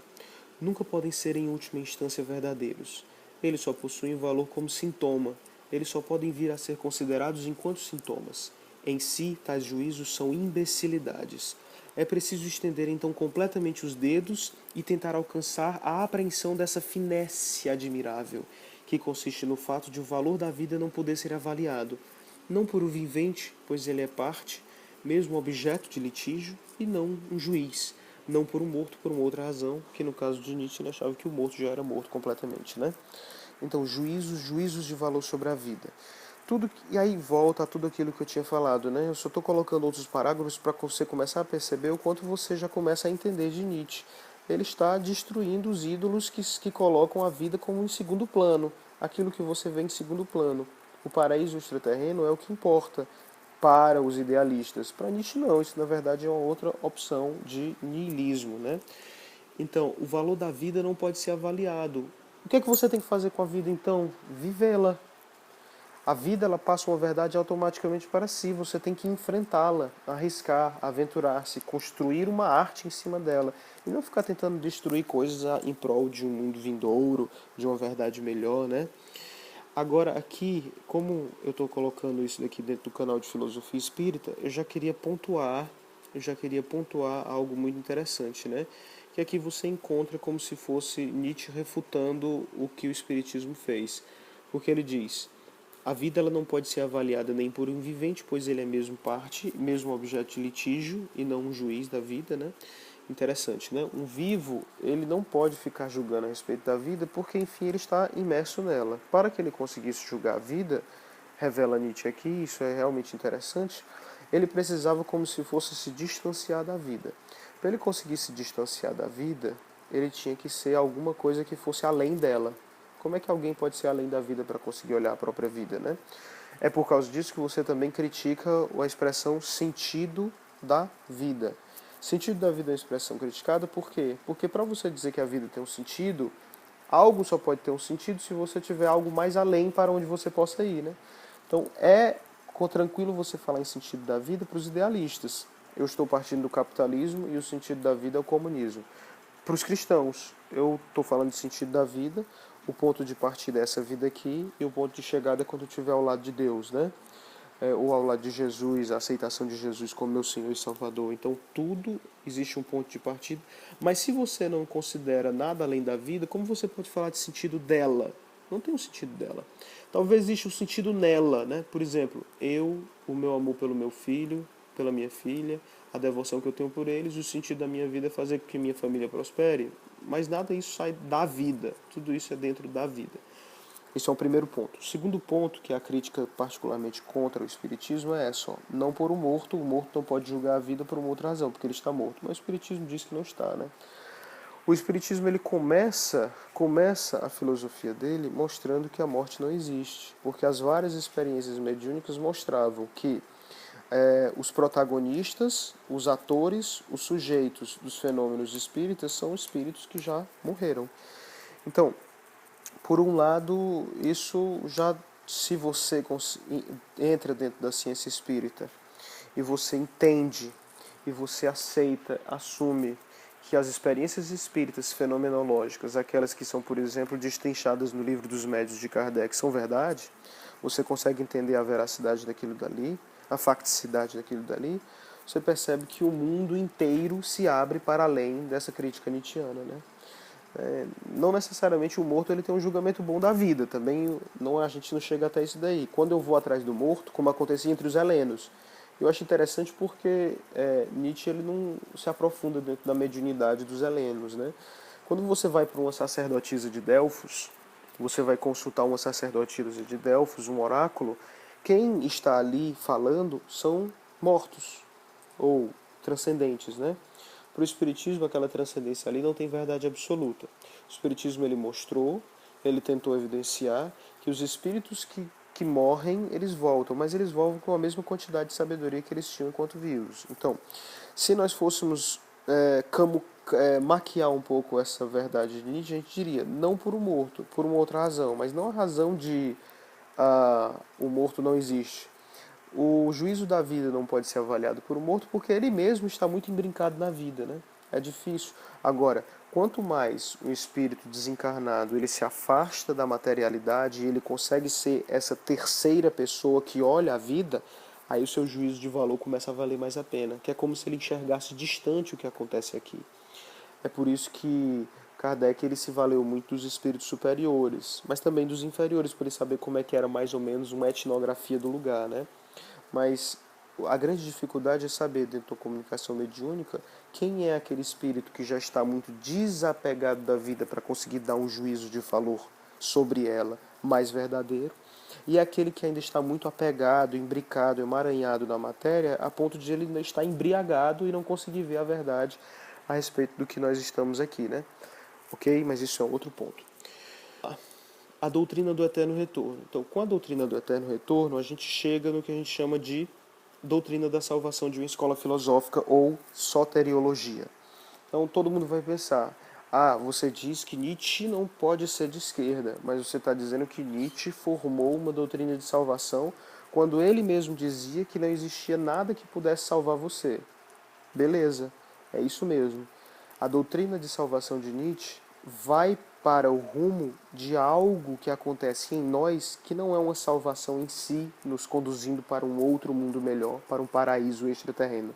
nunca podem ser em última instância verdadeiros. Eles só possuem valor como sintoma. Eles só podem vir a ser considerados enquanto sintomas. Em si, tais juízos são imbecilidades. É preciso estender então completamente os dedos e tentar alcançar a apreensão dessa finesse admirável, que consiste no fato de o valor da vida não poder ser avaliado, não por o vivente, pois ele é parte, mesmo objeto de litígio, e não um juiz, não por um morto por uma outra razão, que no caso de Nietzsche ele achava que o morto já era morto completamente, né? Então, juízos de valor sobre a vida. E aí volta a tudo aquilo que eu tinha falado, né? Eu só estou colocando outros parágrafos para você começar a perceber o quanto você já começa a entender de Nietzsche. Ele está destruindo os ídolos que colocam a vida como em segundo plano, aquilo que você vê em segundo plano. O paraíso extraterreno é o que importa para os idealistas. Para Nietzsche não, isso na verdade é uma outra opção de niilismo, né? Então, o valor da vida não pode ser avaliado. O que é que você tem que fazer com a vida então? Vivê-la. A vida ela passa uma verdade automaticamente para si, você tem que enfrentá-la, arriscar, aventurar-se, construir uma arte em cima dela e não ficar tentando destruir coisas em prol de um mundo vindouro, de uma verdade melhor, né? Agora aqui, como eu estou colocando isso daqui dentro do canal de Filosofia Espírita, eu já queria pontuar algo muito interessante, né? Que aqui você encontra como se fosse Nietzsche refutando o que o Espiritismo fez. Porque ele diz: a vida ela não pode ser avaliada nem por um vivente, pois ele é mesmo parte, mesmo objeto de litígio e não um juiz da vida, né? Interessante, né? Um vivo, ele não pode ficar julgando a respeito da vida, porque enfim ele está imerso nela. Para que ele conseguisse julgar a vida, revela Nietzsche aqui, isso é realmente interessante, ele precisava como se fosse se distanciar da vida. Para ele conseguir se distanciar da vida, ele tinha que ser alguma coisa que fosse além dela. Como é que alguém pode ser além da vida para conseguir olhar a própria vida, né? É por causa disso que você também critica a expressão sentido da vida. Sentido da vida é uma expressão criticada por quê? Porque para você dizer que a vida tem um sentido, algo só pode ter um sentido se você tiver algo mais além para onde você possa ir, né? Então tranquilo você falar em sentido da vida para os idealistas. Eu estou partindo do capitalismo e o sentido da vida é o comunismo. Para os cristãos, eu estou falando de sentido da vida, o ponto de partida é essa vida aqui e o ponto de chegada é quando eu estiver ao lado de Deus, né? Ou ao lado de Jesus, a aceitação de Jesus como meu Senhor e Salvador. Então tudo existe um ponto de partida, mas se você não considera nada além da vida, como você pode falar de sentido dela? Não tem um sentido dela. Talvez exista um sentido nela, né? Por exemplo, o meu amor pelo meu filho, pela minha filha, a devoção que eu tenho por eles, o sentido da minha vida é fazer com que minha família prospere, mas nada disso sai da vida, tudo isso é dentro da vida. Esse é o primeiro ponto. O segundo ponto, que é a crítica particularmente contra o Espiritismo, é essa: ó, não por um morto, o morto não pode julgar a vida por uma outra razão, porque ele está morto, mas o Espiritismo diz que não está, né? O Espiritismo ele começa a filosofia dele mostrando que a morte não existe, porque as várias experiências mediúnicas mostravam que os protagonistas, os atores, os sujeitos dos fenômenos espíritas são espíritos que já morreram. Então, por um lado, isso já, se você entra dentro da ciência espírita e você entende e você aceita, assume que as experiências espíritas fenomenológicas, aquelas que são, por exemplo, destrinchadas no Livro dos Médiuns de Kardec, são verdade, você consegue entender a veracidade daquilo dali, a facticidade daquilo dali, você percebe que o mundo inteiro se abre para além dessa crítica nietzschiana, né? Não necessariamente o morto ele tem um julgamento bom da vida, também não, a gente não chega até isso daí. Quando eu vou atrás do morto, como acontecia entre os helenos, eu acho interessante porque Nietzsche ele não se aprofunda dentro da mediunidade dos helenos, né? Quando você vai para uma sacerdotisa de Delfos, você vai consultar uma sacerdotisa de Delfos, um oráculo, quem está ali falando são mortos ou transcendentes, né? Para o Espiritismo, aquela transcendência ali não tem verdade absoluta. O Espiritismo ele mostrou, ele tentou evidenciar que os espíritos que morrem, eles voltam, mas eles voltam com a mesma quantidade de sabedoria que eles tinham enquanto vivos. Então, se nós fôssemos maquiar um pouco essa verdade de Nietzsche, a gente diria, não por um morto, por uma outra razão, mas não a razão de o morto não existe. O juízo da vida não pode ser avaliado por um morto porque ele mesmo está muito embrincado na vida, né? É difícil. Agora, quanto mais o espírito desencarnado ele se afasta da materialidade e ele consegue ser essa terceira pessoa que olha a vida, aí o seu juízo de valor começa a valer mais a pena, que é como se ele enxergasse distante o que acontece aqui. É por isso que Kardec ele se valeu muito dos espíritos superiores, mas também dos inferiores, para ele saber como é que era mais ou menos uma etnografia do lugar, né? Mas a grande dificuldade é saber, dentro da comunicação mediúnica, quem é aquele espírito que já está muito desapegado da vida para conseguir dar um juízo de valor sobre ela mais verdadeiro, e aquele que ainda está muito apegado, imbricado, emaranhado na matéria, a ponto de ele ainda estar embriagado e não conseguir ver a verdade a respeito do que nós estamos aqui, né? Ok? Mas isso é outro ponto. A doutrina do eterno retorno. Então, com a doutrina do eterno retorno, a gente chega no que a gente chama de doutrina da salvação de uma escola filosófica ou soteriologia. Então, todo mundo vai pensar, você diz que Nietzsche não pode ser de esquerda, mas você está dizendo que Nietzsche formou uma doutrina de salvação quando ele mesmo dizia que não existia nada que pudesse salvar você. Beleza, é isso mesmo. A doutrina de salvação de Nietzsche vai para o rumo de algo que acontece em nós que não é uma salvação em si, nos conduzindo para um outro mundo melhor, para um paraíso extraterreno.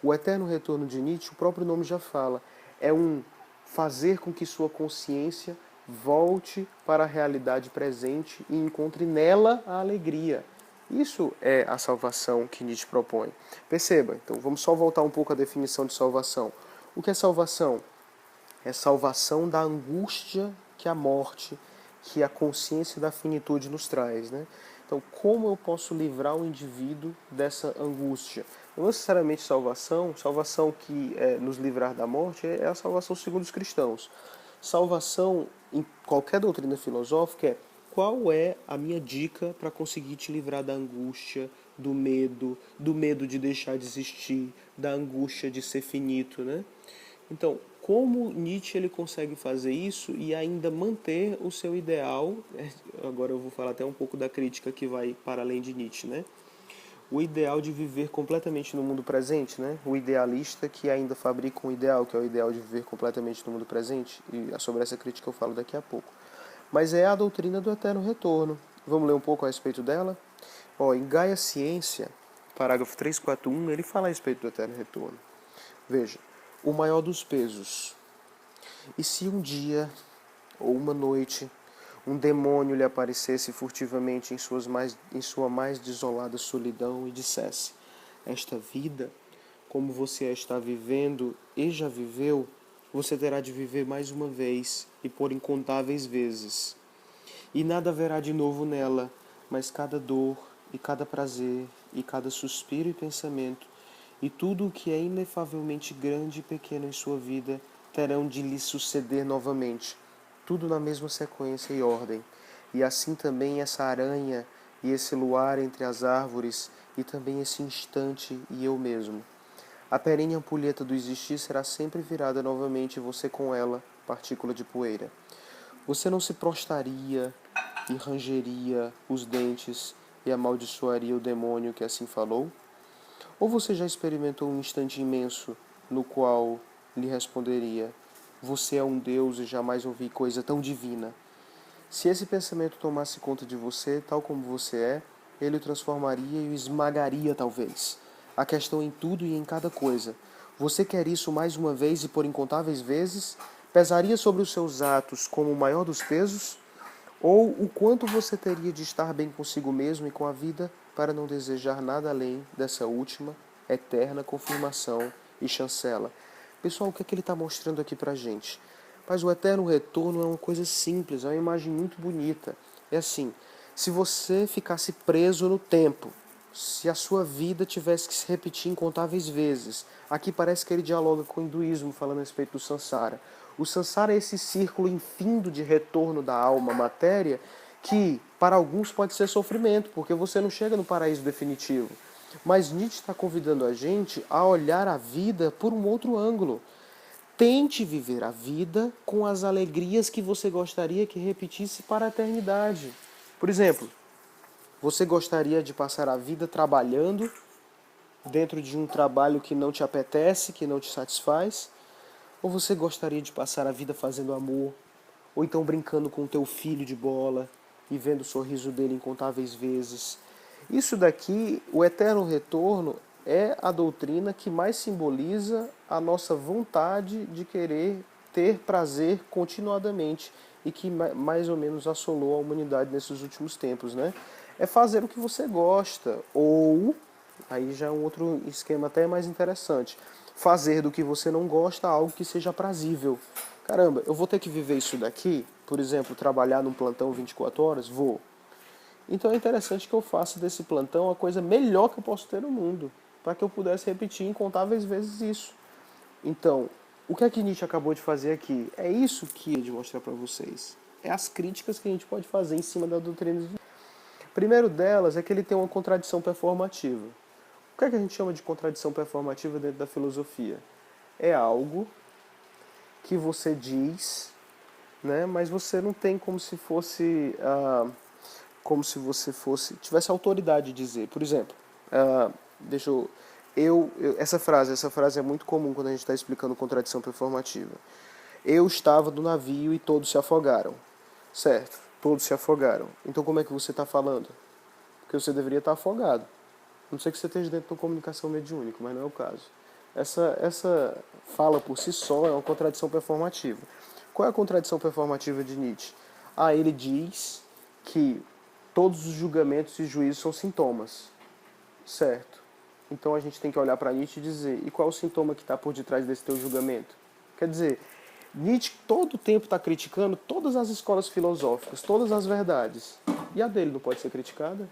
O eterno retorno de Nietzsche, o próprio nome já fala, é um fazer com que sua consciência volte para a realidade presente e encontre nela a alegria. Isso é a salvação que Nietzsche propõe. Perceba, então vamos só voltar um pouco à definição de salvação. O que é salvação? É salvação da angústia que a morte, que a consciência da finitude nos traz, né? Então, como eu posso livrar o indivíduo dessa angústia? Não necessariamente salvação que nos livrar da morte é a salvação segundo os cristãos. Salvação, em qualquer doutrina filosófica, é qual é a minha dica para conseguir te livrar da angústia, do medo de deixar de existir, da angústia de ser finito, né? Então, como Nietzsche ele consegue fazer isso e ainda manter o seu ideal? Agora eu vou falar até um pouco da crítica que vai para além de Nietzsche, né? O ideal de viver completamente no mundo presente, né? O idealista que ainda fabrica um ideal, que é o ideal de viver completamente no mundo presente. E sobre essa crítica eu falo daqui a pouco. Mas é a doutrina do eterno retorno. Vamos ler um pouco a respeito dela? Em Gaia Ciência, parágrafo 341, ele fala a respeito do eterno retorno. Veja, o maior dos pesos. E se um dia ou uma noite um demônio lhe aparecesse furtivamente em sua mais desolada solidão e dissesse: esta vida, como você a está vivendo e já viveu, você terá de viver mais uma vez e por incontáveis vezes. E nada haverá de novo nela, mas cada dor e cada prazer e cada suspiro e pensamento e tudo o que é inefavelmente grande e pequeno em sua vida terão de lhe suceder novamente, tudo na mesma sequência e ordem. E assim também essa aranha e esse luar entre as árvores e também esse instante e eu mesmo. A perene ampulheta do existir será sempre virada novamente e você com ela, partícula de poeira. Você não se prostraria e rangeria os dentes e amaldiçoaria o demônio que assim falou? Ou você já experimentou um instante imenso no qual lhe responderia: você é um Deus e jamais ouvi coisa tão divina? Se esse pensamento tomasse conta de você, tal como você é, ele o transformaria e o esmagaria, talvez. A questão em tudo e em cada coisa. Você quer isso mais uma vez e por incontáveis vezes? Pesaria sobre os seus atos como o maior dos pesos? Ou o quanto você teria de estar bem consigo mesmo e com a vida para não desejar nada além dessa última, eterna confirmação e chancela? Pessoal, o que é que ele está mostrando aqui para a gente? Mas o eterno retorno é uma coisa simples, é uma imagem muito bonita. É assim, se você ficasse preso no tempo, se a sua vida tivesse que se repetir incontáveis vezes, aqui parece que ele dialoga com o hinduísmo, falando a respeito do samsara. O samsara é esse círculo infindo de retorno da alma à matéria que Para alguns pode ser sofrimento, porque você não chega no paraíso definitivo. Mas Nietzsche está convidando a gente a olhar a vida por um outro ângulo. Tente viver a vida com as alegrias que você gostaria que repetisse para a eternidade. Por exemplo, você gostaria de passar a vida trabalhando dentro de um trabalho que não te apetece, que não te satisfaz? Ou você gostaria de passar a vida fazendo amor? Ou então brincando com o teu filho de bola e vendo o sorriso dele incontáveis vezes? Isso daqui, o eterno retorno, é a doutrina que mais simboliza a nossa vontade de querer ter prazer continuadamente e que mais ou menos assolou a humanidade nesses últimos tempos, né? É fazer o que você gosta, ou, aí já é um outro esquema até mais interessante, fazer do que você não gosta algo que seja prazível. Caramba, eu vou ter que viver isso daqui, por exemplo, trabalhar num plantão 24 horas? Vou. Então é interessante que eu faça desse plantão a coisa melhor que eu posso ter no mundo, para que eu pudesse repetir incontáveis vezes isso. Então, o que a Nietzsche acabou de fazer aqui? É isso que eu ia mostrar para vocês. É as críticas que a gente pode fazer em cima da doutrina de... Primeiro delas é que ele tem uma contradição performativa. O que é que a gente chama de contradição performativa dentro da filosofia? É algo que você diz, né, mas você não tem como se fosse... como se você fosse tivesse autoridade de dizer. Por exemplo, deixa essa frase é muito comum quando a gente está explicando contradição performativa. Eu estava no navio e todos se afogaram. Certo, todos se afogaram. Então como é que você está falando? Porque você deveria estar afogado. Não sei que você esteja dentro de uma comunicação mediúnica, mas não é o caso. Essa fala por si só é uma contradição performativa. Qual é a contradição performativa de Nietzsche? Ele diz que todos os julgamentos e juízos são sintomas. Certo. Então a gente tem que olhar para Nietzsche e dizer, e qual é o sintoma que está por detrás desse teu julgamento? Quer dizer, Nietzsche todo o tempo está criticando todas as escolas filosóficas, todas as verdades. E a dele não pode ser criticada?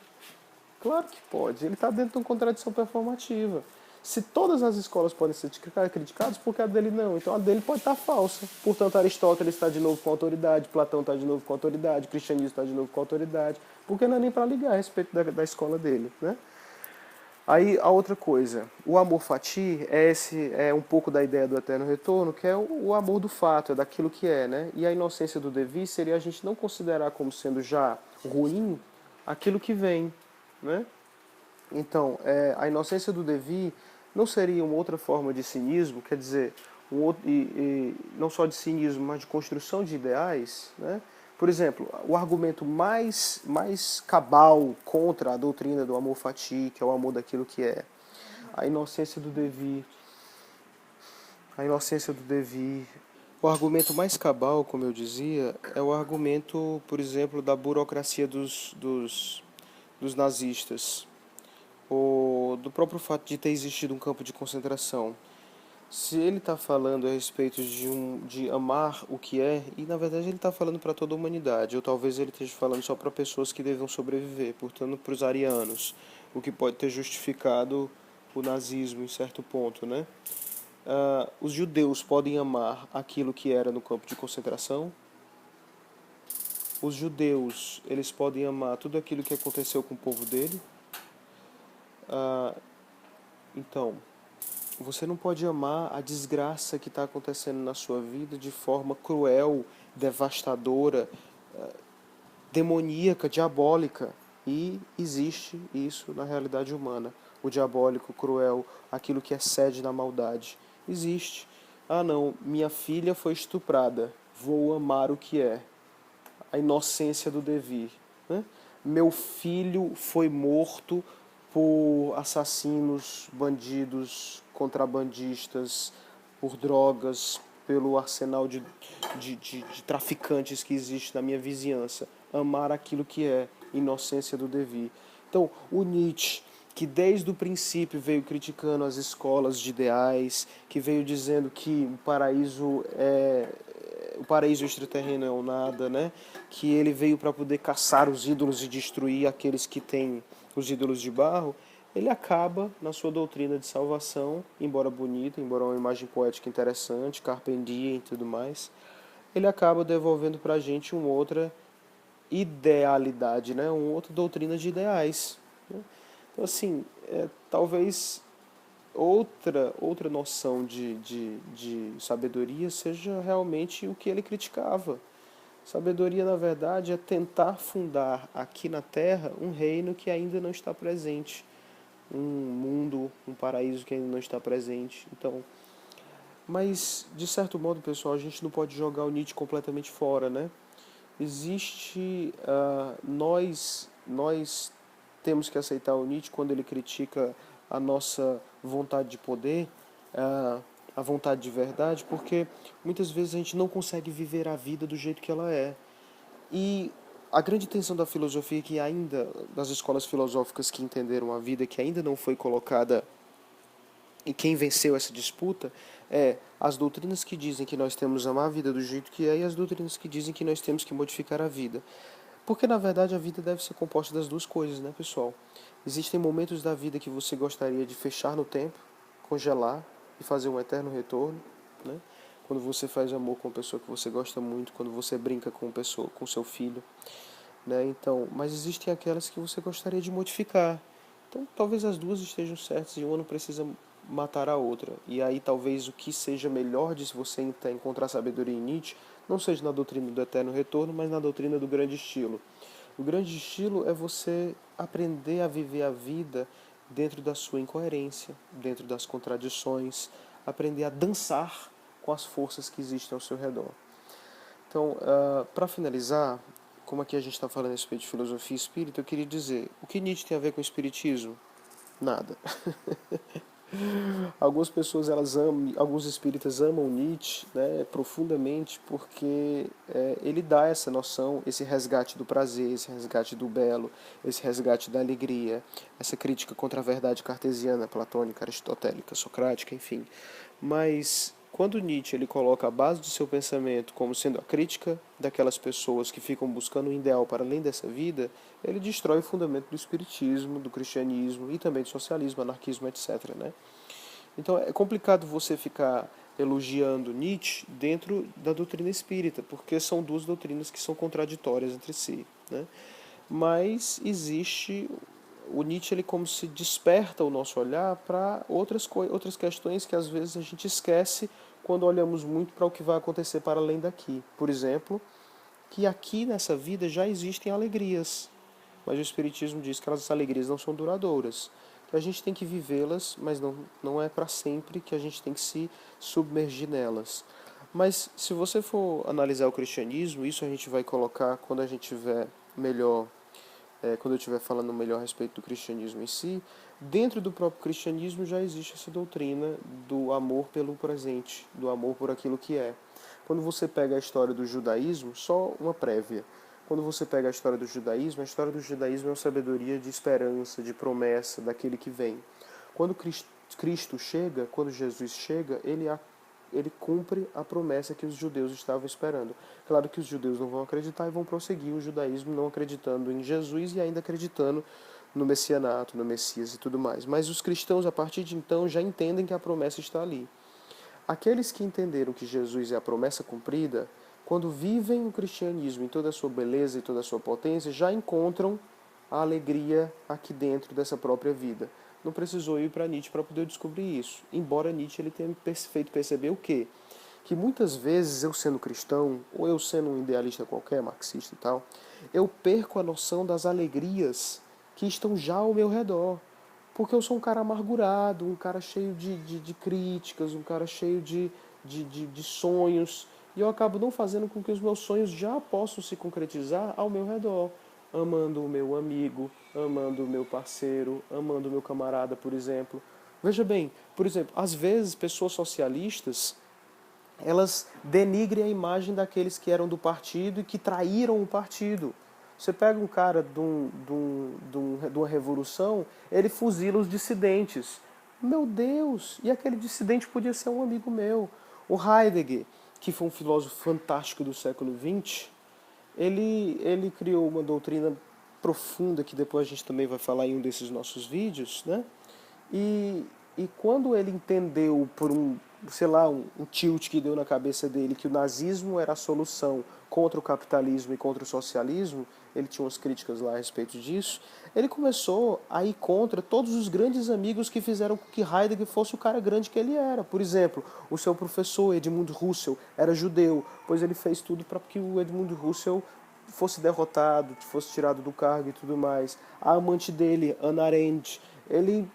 Claro que pode. Ele está dentro de uma contradição performativa. Se todas as escolas podem ser criticadas, por que a dele não? Então a dele pode estar falsa. Portanto, Aristóteles está de novo com autoridade, Platão está de novo com autoridade, o cristianismo está de novo com autoridade, porque não é nem para ligar a respeito da escola dele, né? Aí a outra coisa, o amor fati é um pouco da ideia do eterno retorno, que é o amor do fato, é daquilo que é, né? E a inocência do devir seria a gente não considerar como sendo já ruim aquilo que vem, né? Então, a inocência do devir não seria uma outra forma de cinismo, quer dizer, não só de cinismo, mas de construção de ideais, né? Por exemplo, o argumento mais cabal contra a doutrina do amor fati, que é o amor daquilo que é, a inocência do devir, a inocência do devir. O argumento mais cabal, como eu dizia, é o argumento, por exemplo, da burocracia dos nazistas, ou do próprio fato de ter existido um campo de concentração. Se ele está falando a respeito de amar o que é, e na verdade ele está falando para toda a humanidade, ou talvez ele esteja falando só para pessoas que devem sobreviver, portanto para os arianos, o que pode ter justificado o nazismo em certo ponto, né? Os judeus podem amar aquilo que era no campo de concentração. Os judeus, eles podem amar tudo aquilo que aconteceu com o povo dele. Então, você não pode amar a desgraça que está acontecendo na sua vida de forma cruel, devastadora, demoníaca, diabólica. E existe isso na realidade humana. O diabólico, o cruel, aquilo que excede na maldade. Existe. Não, minha filha foi estuprada. Vou amar o que é. A inocência do devir. Né? Meu filho foi morto por assassinos, bandidos, contrabandistas, por drogas, pelo arsenal de traficantes que existe na minha vizinhança. Amar aquilo que é inocência do devir. Então, o Nietzsche, que desde o princípio veio criticando as escolas de ideais, que veio dizendo que o paraíso extraterreno é o nada, né? Que ele veio para poder caçar os ídolos e destruir aqueles que têm os ídolos de barro, ele acaba na sua doutrina de salvação, embora bonita, embora uma imagem poética interessante, carpe diem e tudo mais, ele acaba devolvendo para a gente uma outra idealidade, né? Uma outra doutrina de ideais, né? Então, assim, talvez outra noção de sabedoria seja realmente o que ele criticava. Sabedoria, na verdade, é tentar fundar aqui na Terra um reino que ainda não está presente, um mundo, um paraíso que ainda não está presente. Então, mas de certo modo, pessoal, a gente não pode jogar o Nietzsche completamente fora, né? Existe, nós temos que aceitar o Nietzsche quando ele critica a nossa vontade de poder, a vontade de verdade, porque muitas vezes a gente não consegue viver a vida do jeito que ela é. E a grande tensão da filosofia é que ainda, das escolas filosóficas que entenderam a vida, que ainda não foi colocada, e quem venceu essa disputa, é as doutrinas que dizem que nós temos que amar a vida do jeito que é e as doutrinas que dizem que nós temos que modificar a vida. Porque, na verdade, a vida deve ser composta das duas coisas, né, pessoal? Existem momentos da vida que você gostaria de fechar no tempo, congelar e fazer um eterno retorno, né? Quando você faz amor com uma pessoa que você gosta muito, quando você brinca com uma pessoa, com seu filho, né? Então, mas existem aquelas que você gostaria de modificar. Então, talvez as duas estejam certas e uma não precisa matar a outra. E aí, talvez o que seja melhor de se você encontrar sabedoria em Nietzsche não seja na doutrina do eterno retorno, mas na doutrina do grande estilo. O grande estilo é você aprender a viver a vida dentro da sua incoerência, dentro das contradições, aprender a dançar com as forças que existem ao seu redor. Então, para finalizar, como aqui a gente está falando a respeito de filosofia espírita, eu queria dizer, o que Nietzsche tem a ver com o espiritismo? Nada. Algumas pessoas, alguns espíritas amam Nietzsche, né, profundamente, porque ele dá essa noção, esse resgate do prazer, esse resgate do belo, esse resgate da alegria, essa crítica contra a verdade cartesiana, platônica, aristotélica, socrática, enfim. Mas quando Nietzsche ele coloca a base do seu pensamento como sendo a crítica daquelas pessoas que ficam buscando um ideal para além dessa vida, ele destrói o fundamento do espiritismo, do cristianismo e também do socialismo, anarquismo, etc., né? Então é complicado você ficar elogiando Nietzsche dentro da doutrina espírita, porque são duas doutrinas que são contraditórias entre si, né? Mas existe o Nietzsche, ele como se desperta o nosso olhar para outras questões que às vezes a gente esquece quando olhamos muito para o que vai acontecer para além daqui. Por exemplo, que aqui nessa vida já existem alegrias, mas o Espiritismo diz que essas alegrias não são duradouras, que a gente tem que vivê-las, mas não é para sempre, que a gente tem que se submergir nelas. Mas se você for analisar o cristianismo, isso a gente vai colocar quando a gente tiver melhor, quando eu estiver falando melhor a respeito do cristianismo em si, dentro do próprio cristianismo já existe essa doutrina do amor pelo presente, do amor por aquilo que é. Quando você pega a história do judaísmo, só uma prévia. Quando você pega a história do judaísmo é uma sabedoria de esperança, de promessa, daquele que vem. Quando Cristo chega, quando Jesus chega, ele cumpre a promessa que os judeus estavam esperando. Claro que os judeus não vão acreditar e vão prosseguir o judaísmo não acreditando em Jesus e ainda acreditando no messianato, no Messias e tudo mais. Mas os cristãos, a partir de então, já entendem que a promessa está ali. Aqueles que entenderam que Jesus é a promessa cumprida, quando vivem o cristianismo em toda a sua beleza e toda a sua potência, já encontram a alegria aqui dentro dessa própria vida. Não precisou ir para Nietzsche para poder descobrir isso. Embora Nietzsche ele tenha feito perceber o quê? Que muitas vezes eu sendo cristão, ou eu sendo um idealista qualquer, marxista e tal, eu perco a noção das alegrias que estão já ao meu redor. Porque eu sou um cara amargurado, um cara cheio de críticas, um cara cheio de sonhos. E eu acabo não fazendo com que os meus sonhos já possam se concretizar ao meu redor. Amando o meu amigo, amando o meu parceiro, amando o meu camarada, por exemplo. Veja bem, por exemplo, às vezes pessoas socialistas elas denigrem a imagem daqueles que eram do partido e que traíram o partido. Você pega um cara de uma revolução, ele fuzila os dissidentes. Meu Deus! E aquele dissidente podia ser um amigo meu. O Heidegger, que foi um filósofo fantástico do século XX, ele criou uma doutrina profunda, que depois a gente também vai falar em um desses nossos vídeos, né? E, e quando ele entendeu por sei lá, um tilt que deu na cabeça dele que o nazismo era a solução contra o capitalismo e contra o socialismo, ele tinha umas críticas lá a respeito disso, ele começou a ir contra todos os grandes amigos que fizeram com que Heidegger fosse o cara grande que ele era. Por exemplo, o seu professor Edmund Husserl era judeu, pois ele fez tudo para que o Edmund Husserl fosse derrotado, fosse tirado do cargo e tudo mais. A amante dele, Hannah Arendt, ele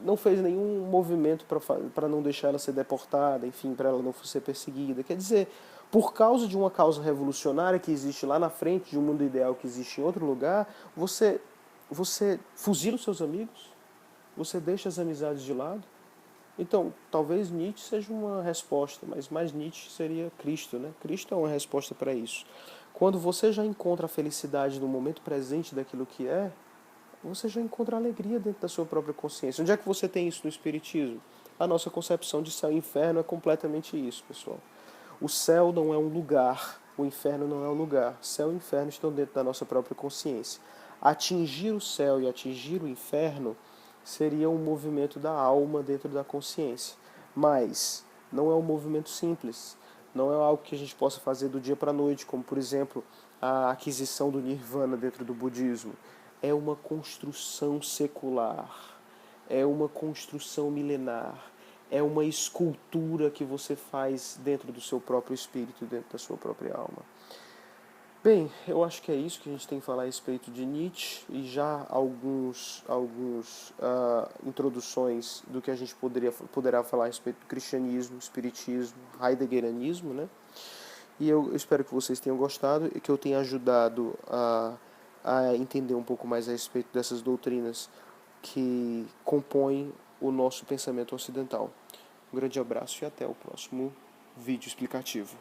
não fez nenhum movimento para não deixar ela ser deportada, enfim, para ela não ser perseguida. Quer dizer, por causa de uma causa revolucionária que existe lá na frente, de um mundo ideal que existe em outro lugar, você fuzila os seus amigos, você deixa as amizades de lado. Então, talvez Nietzsche seja uma resposta, mas mais Nietzsche seria Cristo, né? Cristo é uma resposta para isso. Quando você já encontra a felicidade no momento presente daquilo que é, você já encontra alegria dentro da sua própria consciência. Onde é que você tem isso no Espiritismo? A nossa concepção de céu e inferno é completamente isso, pessoal. O céu não é um lugar, o inferno não é um lugar. Céu e inferno estão dentro da nossa própria consciência. Atingir o céu e atingir o inferno seria um movimento da alma dentro da consciência. Mas não é um movimento simples. Não é algo que a gente possa fazer do dia para a noite, como, por exemplo, a aquisição do nirvana dentro do budismo. É uma construção secular, é uma construção milenar, é uma escultura que você faz dentro do seu próprio espírito, dentro da sua própria alma. Bem, eu acho que é isso que a gente tem que falar a respeito de Nietzsche e já alguns introduções do que a gente poderá falar a respeito do cristianismo, espiritismo, heideggerianismo, né? E eu espero que vocês tenham gostado e que eu tenha ajudado a entender um pouco mais a respeito dessas doutrinas que compõem o nosso pensamento ocidental. Um grande abraço e até o próximo vídeo explicativo.